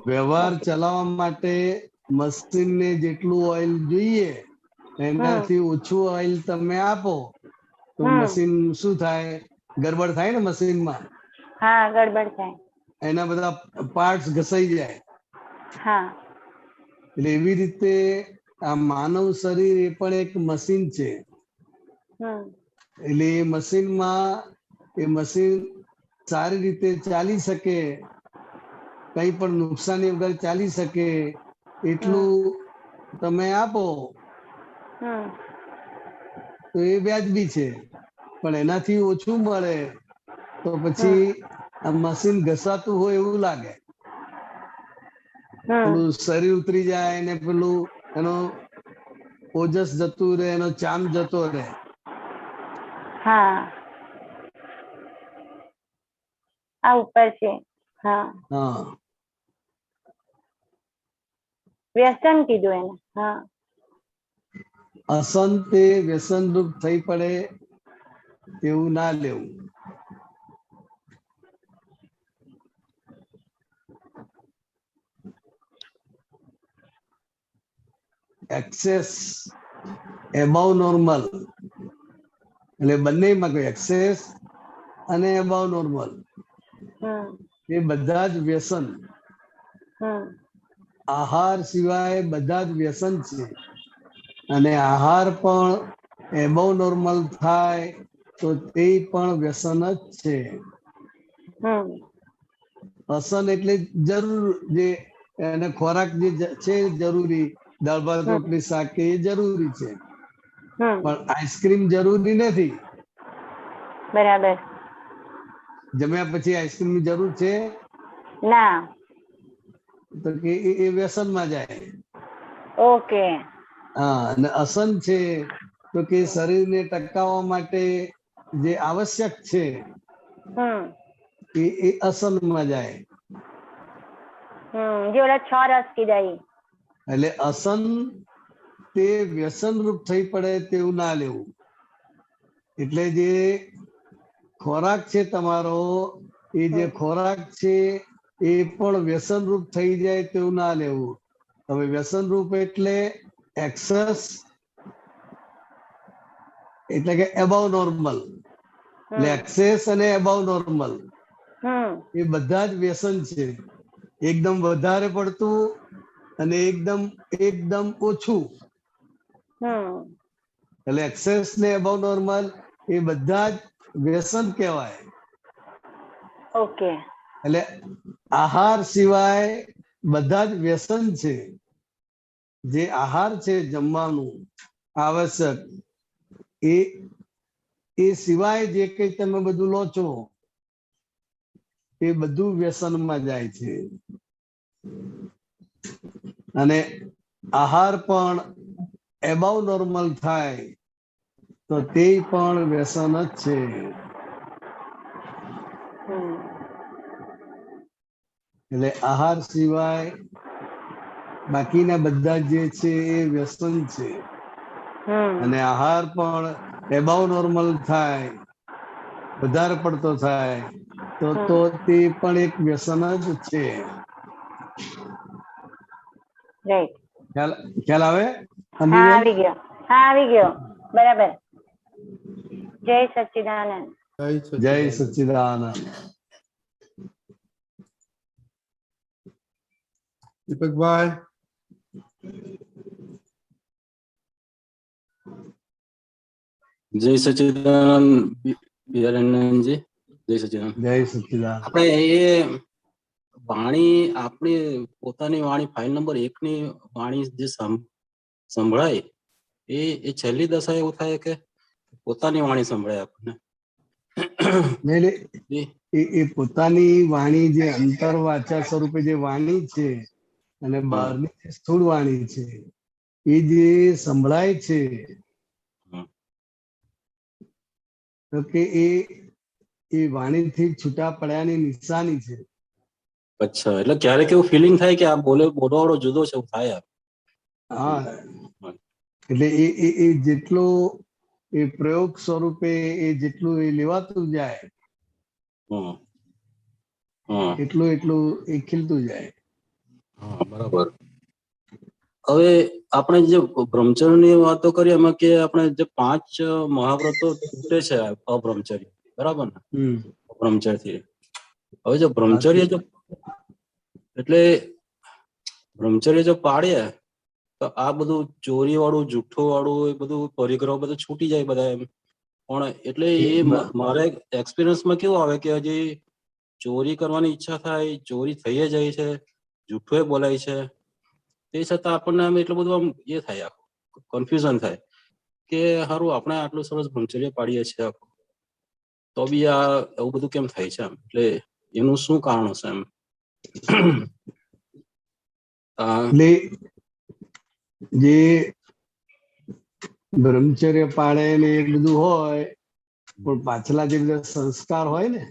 વ્યવહાર ચલાવવા માટે મશીનને જેટલું ઓઇલ જોઈએ એનાથી ઓછું ઓઇલ તમે આપો તો મશીન શું થાય? ગડબડ થાય ને મશીનમાં. હા, ગડબડ થાય. એના બધા પાર્ટ્સ ઘસાઈ જાય. હા. એટલે એવી રીતે આ માનવ શરીર એ પણ એક મશીન છે. એટલે એ મશીનમાં એ મશીન સારી રીતે ચાલી શકે, કઈ પણ નુકસાની વગર ચાલી શકે એટલું તમે આપો તો એ વ્યાજબી છે. પણ એનાથી ઓછું મળે તો પછી આ મશીન ઘસાતું હોય એવું લાગે. પેલું શરીર ઉતરી જાય ને પેલું એનો ઓજસ જતું રહે, એનો ચામ જતો રહે. હા, આ ઉપર છે. હા, વ્યસન કીધું એને. હા, અસંતે વ્યસન રૂપ થઈ પડે એવું ના લેવું. એક્સેસ એબાવ નોર્મલ, એટલે બંનેમાં કોઈ એક્સેસ અને એબાવ નોર્મલ એ બધા જ વ્યસન. આહાર સિવાય બધા જ વ્યસન છે. અને આહાર પણ એબાવ નોર્મલ થાય તો તે પણ વ્યસન જ છે. અસન એટલે જરૂર, જે એને ખોરાક જે છે જરૂરી, દાળ ભાત રોટલી શાક એ જરૂરી છે, પણ આઈસ્ક્રીમ જરૂરી નથી. બરાબર. જમ્યા પછી આઈસ્ક્રીમ ની જરૂર છે? ના. તો કે એ વ્યસનમાં જાય. ઓકે. હા, અને અસન છે તો કે શરીરને ટકાવવા માટે જે આવશ્યક છે એ અસનમાં જાય. જે ઓલા 6 રસ કીધા ઈ. એટલે અસન તે વ્યસન રૂપ થઈ પડે તેવું ના લેવું. એટલે જે ખોરાક છે તમારો, એ જે ખોરાક છે એ પણ વ્યસન રૂપ થઈ જાય તેવું ના લેવું. હવે વ્યસન રૂપ એટલે એક્સેસ, એટલે કે એબવ નોર્મલ. એટલે એક્સેસ અને એબવ નોર્મલ એ બધા જ વ્યસન છે. એકદમ વધારે પડતું અને એકદમ ઓછું. એટલે એક્સેસ ને એબવ નોર્મલ એ બધા જ વ્યસન કહેવાય. ઓકે. એટલે આહાર સિવાય બધા જ વ્યસન છે. જે આહાર છે જમવાનું આવશ્યક, એ સિવાય જે કઈ તમે બધું લો છો એ બધું વ્યસનમાં જાય છે. અને આહાર પણ એબવ નોર્મલ થાય તો તે પણ વ્યસન જ છે. એટલે આહાર સિવાય બાકીના બધા જે છે એ વ્યસન છે. અને આહાર પણ એબવ નોર્મલ થાય, વધારે પડતો થાય તો તે પણ એક વ્યસન જ છે. ખ્યાલ આવે? હા, આવી ગયો. હા, આવી ગયો. બરાબર. જય સચ્ચિદાનંદ. જય સચ્ચિદાનંદ. દીપકભાઈ. જય સચ્ચિદાનંદ બિહારાનંદજી. જય સચ્ચિદાનંદ. જય સચ્ચિદાનંદ. આપણે એ વાણી, આપણી પોતાની વાણી ફાઇલ નંબર 1 ની વાણી જે સંભળાય એ છેલ્લી દશા એવું થાય કે પોતાની વાણી સંભળાય આપણને. એ પોતાની વાણી જે અંતરવાચા સ્વરૂપે જે વાણી છે અને બહારની જે સ્થૂળ વાણી છે એ જે સંભળાય છે તો કે એ વાણીથી છૂટા પડ્યાની નિશાની છે. અચ્છા, એટલે ક્યારેક એવું ફિલિંગ થાય કે આ બોલવાળો જુદો છે એવું થાય. હા, એટલે એ જેટલો એ પ્રયોગ સ્વરૂપે એ જેટલું એ લેવાતું જાય એટલું એ ખીલતું જાય. હા, બરાબર. હવે આપણે જે બ્રહ્મચર્યની વાતો કરી એમાં કે આપણે જે 5 મહાવ્રતો તૂટે છે અબ્રહ્મચર્ય, બરાબર ને? બ્રહ્મચર્યથી. હવે જો બ્રહ્મચર્ય એટલે બ્રહ્મચર્ય જો પાડીએ તો આ બધું ચોરી વાળું, જુઠ્ઠું વાળું, એ બધું પરિગ્રહ બધું છૂટી જાય બધા એમ. પણ એટલે એ મારે એક્સપિરિયન્સમાં કેવું આવે કે હજી ચોરી કરવાની ઈચ્છા થાય, ચોરી થઈ જાય છે, જુઠ્ઠું બોલાય છે, તે છતાં આપણને આમ એટલું બધું આમ એ થાય, કન્ફ્યુઝન થાય કે સારું આપણે આટલું સરસ બ્રહ્મચર્ય પાડીએ છીએ તો બી આ એવું બધું કેમ થાય છે એમ. એટલે એનું શું કારણ હશે એમ? એટલે જે બ્રહ્મચર્ય પાડે ને એ બધું હોય પણ પાછલા જે બધા સંસ્કાર હોય ને,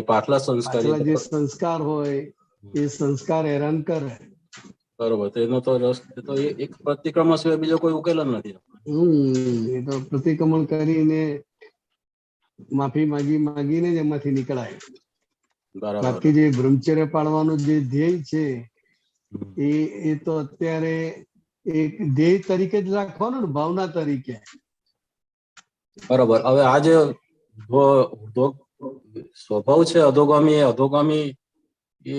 એ પાછલા જે સંસ્કાર હોય એ સંસ્કાર હેરાન કરે. બરોબર. તો એનો તો રસ તો એક પ્રતિક્રમણ સિવાય બીજો કોઈ ઉકેલ જ નથી. એ તો પ્રતિક્રમણ કરીને માફી માગીને જ એમાંથી નીકળાય. બાકી જે બ્રહ્મચર્ય પાડવાનું જે ધ્યેય છે એ તો અત્યારે એક ધ્યેય તરીકે જ રાખવાનું ને, ભાવના તરીકે. બરોબર. હવે આ જે સ્વભાવ છે અધોગામી, એ અધોગામી એ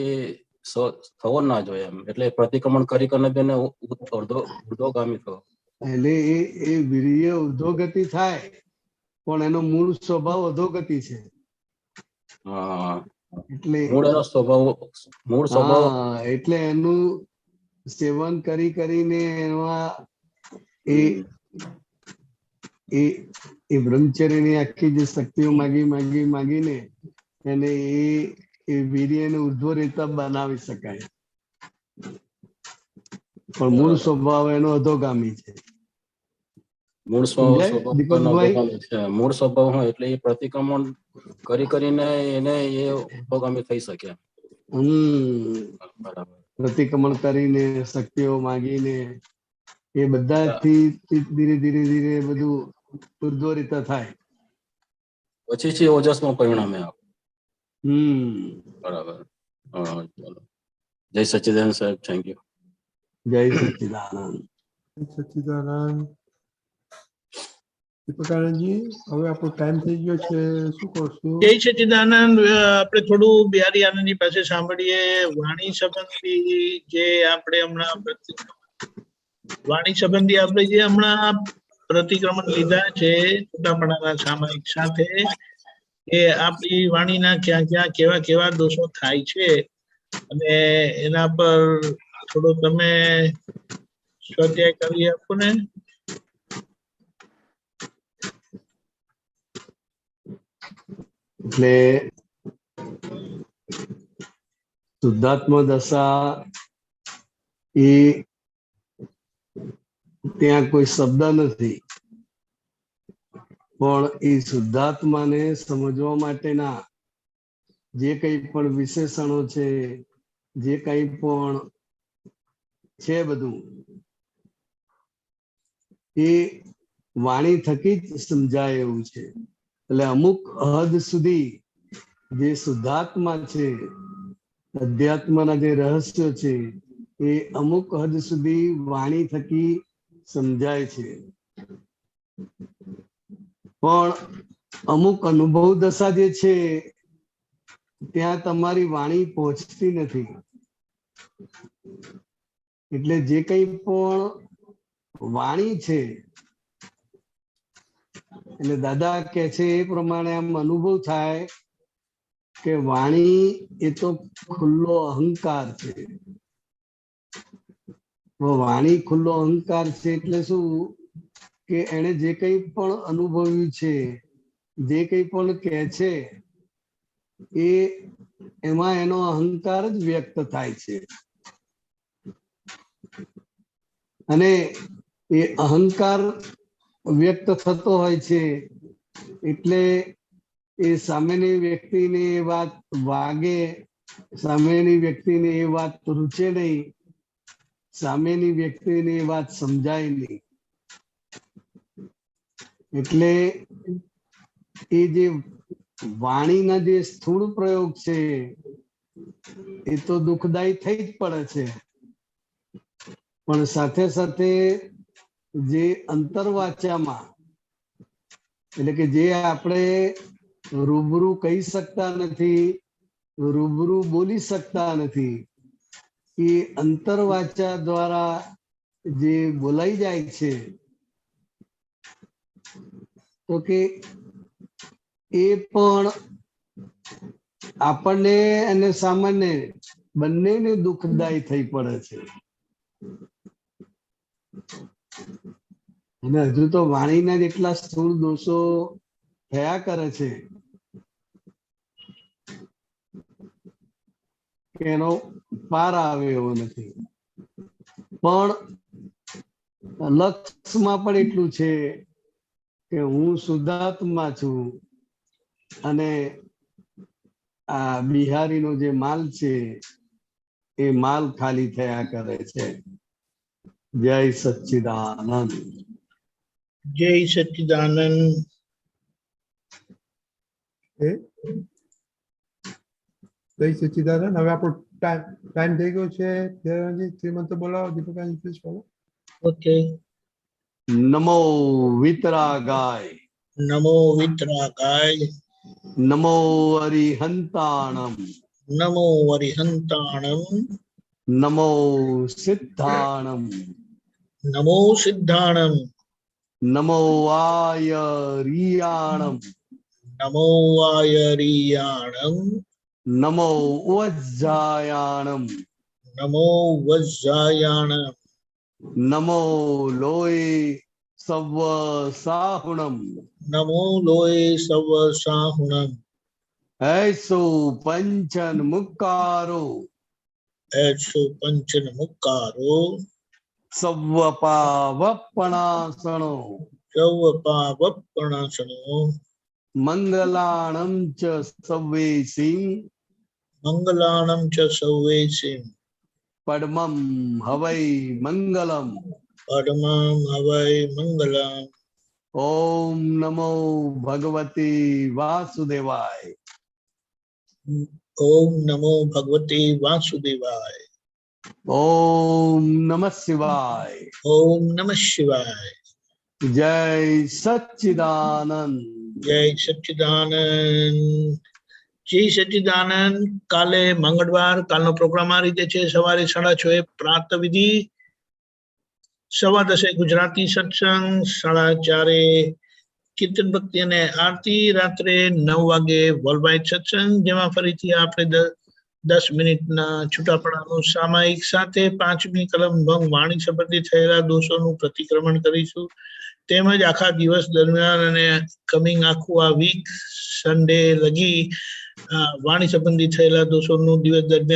થવો ના જોઈએ એમ. એટલે પ્રતિક્રમણ કરીને બેને ઉર્ધ્વગામી થવો. એટલે એ વીર્ય ઉર્ધ્વગતિ થાય પણ એનો મૂળ સ્વભાવ અધોગતિ છે. એટલે એટલે એનું સેવન કરીને એમાં એ બ્રહ્મચર્યની આખી જે શક્તિઓ માગીને એને એ વીર્યને ઉર્ધ્વ રેતા બનાવી શકાય, પણ મૂળ સ્વભાવ એનો અધોગામી છે. મૂળ સમજાય સ્વભાવ દીપકભાઈ? છે, મૂળ સ્વભાવ હોય એટલે એ પ્રતિક્રમણ કરીને એને એ અધોગામી થઈ શકે. બરાબર. પ્રતિક્રમણ કરીને શક્તિઓ માગીને એ બધાથી ધીરે ધીરે ધીરે બધું ઉર્ધ્વરિત થાય, પછી છે ઓજસમાં પરિણામે આવે. બરાબર. ચલો, જય સચ્ચિદાનંદ સાહેબ, થેન્ક યુ. જય સચ્ચિદાનંદ. સચ્ચિદાનંદ. દીપકાનંદજી, હવે આપણો ટાઈમ થઈ ગયો છે, શું કરશું? જય સચ્ચિદાનંદ. આપણે થોડું બિહારી આનંદજી પાસે સાંભળીએ વાણી સંબંધી જે આપણે હમણાં વાણી સંબંધી આપણે જે હમણાં પ્રતિક્રમણ લીધા છે છૂટાપડાના સામાયિક સાથે, કે આપણી વાણીના ક્યાં ક્યાં કેવા કેવા દોષો થાય છે, અને એના પર થોડો તમે સ્વાધ્યાય કરી આપો ને. એટલે શુદ્ધાત્મા દશા એ ત્યાં કોઈ શબ્દ નથી, પણ એ શુદ્ધાત્માને સમજવા માટેના જે કંઈ પણ વિશેષણો છે, જે કંઈ પણ છે બધું એ વાણી થકી જ સમજાય એવું છે. એટલે અમુક હદ સુધી જે શુદ્ધાત્મા છે, અધ્યાત્મના જે રહસ્યો છે, એ અમુક હદ સુધી વાણી થકી સમજાય છે, પણ અમુક અનુભવ દશા જે છે ત્યાં તમારી વાણી પહોંચતી નથી. એટલે જે કંઈ પણ વાણી છે, એટલે દાદા કે છે એ પ્રમાણે આમ અનુભવ થાય કે વાણી એ તો ખુલ્લો અહંકાર છે. વાણી ખુલ્લો અહંકાર છે એટલે શું કે એને જે કંઈ પણ અનુભવ્યું છે, જે કંઈ પણ કહે છે, એ એમાં એનો અહંકાર જ વ્યક્ત થાય છે. અને એ અહંકાર વ્યક્ત થતો હોય છે એટલે એ સામેની વ્યક્તિને એ વાત વાગે, સામેની વ્યક્તિને એ વાત રૂચે નહીં, સામેની વ્યક્તિને એ વાત સમજાય નહીં. એટલે એ જે વાણીના જે સ્થૂળ પ્રયોગ છે એ તો દુઃખદાયી થઈ જ પડે છે, પણ સાથે સાથે જે અંતરવાચામાં, એટલે કે જે આપણે રૂબરૂ કહી શકતા નથી, રૂબરૂ બોલી શકતા નથી, એ અંતરવાચા દ્વારા જે બોલાઈ જાય છે, તો કે એ પણ આપણને અને સામાન્ય બંનેને દુઃખદાયી થઈ પડે છે. અને હજુ તો વાણીના જેટલા સ્થૂળ દોષો થયા કરે છે કે એનો પાર આવે એવો નથી. પણ લક્ષમાં પણ એટલું છે કે હું શુદ્ધાત્મા છું અને આ બિહારીનો જે માલ છે એ માલ ખાલી થયા કરે છે. જય સચ્ચિદાનંદ. જય સચ્ચિદાનંદ. જય સચ્ચિદાનંદ. હવે આપણો ટાઈમ થઈ ગયો છે. શ્રીમંત બોલાવો. દીપકાનંદ પ્લીઝ બોલો. ઓકે. નમો વિતરાગાય. નમો વિતરાગાય. નમો અરિહંતાણમ. નમો અરિહંતાણમ. નમો સિદ્ધાણમ. નમો સિદ્ધાણમ. નમો આયરિયાણમ. નમો આયરિયાણમ. નમો વજ્જાયાણમ. નમો વજ્જાયાણમ. નમો લોય સવ સાહુણમ. નમો લોય સવ સાહુણમ. ऐसो पंचन मुक्कारो ऐसो पंचन मुक्कारो सव्वपावपणासनो सव्वपावपणासनो मंगलाणं च सव्वेसी मंगलाणं च सव्वेसिं पद्मं हवै मंगलम पद्मं हवै मंगलम्। ओम नमो भगवते वासुदेवाय। ओम नमो भगवते वासुदेवाय। ओम नमः शिवाय। ओम नमः शिवाय। जय सच्चिदानंद। जय सच्चिदानंद। जय सच्चिदानंद। काले मंगलवार कालનો પ્રોગ્રામ આ રીતે છે સવારે 6:30 પ્રાર્થ વિધિ, 10:15 ગુજરાતી સત્સંગ, 4:30 કીર્તન ભક્તિ અને આરતી, રાત્રે 9 વાગે વર્લ્ડવાઇડ સત્સંગ જેમાં ફરીથી આપણે 10 મિનિટના છૂટાપડાનું સામાયિક સાથે 5મી કલમ ભંગ વાણી સંબંધી થયેલા દોષોનું પ્રતિક્રમણ કરીશું તેમજ આખા દિવસ દરમિયાન અને કમિંગ આખું આ વીક સન્ડે લગી વાણી સંબંધી થયેલા દોષોનું દિવસ દરમિયાન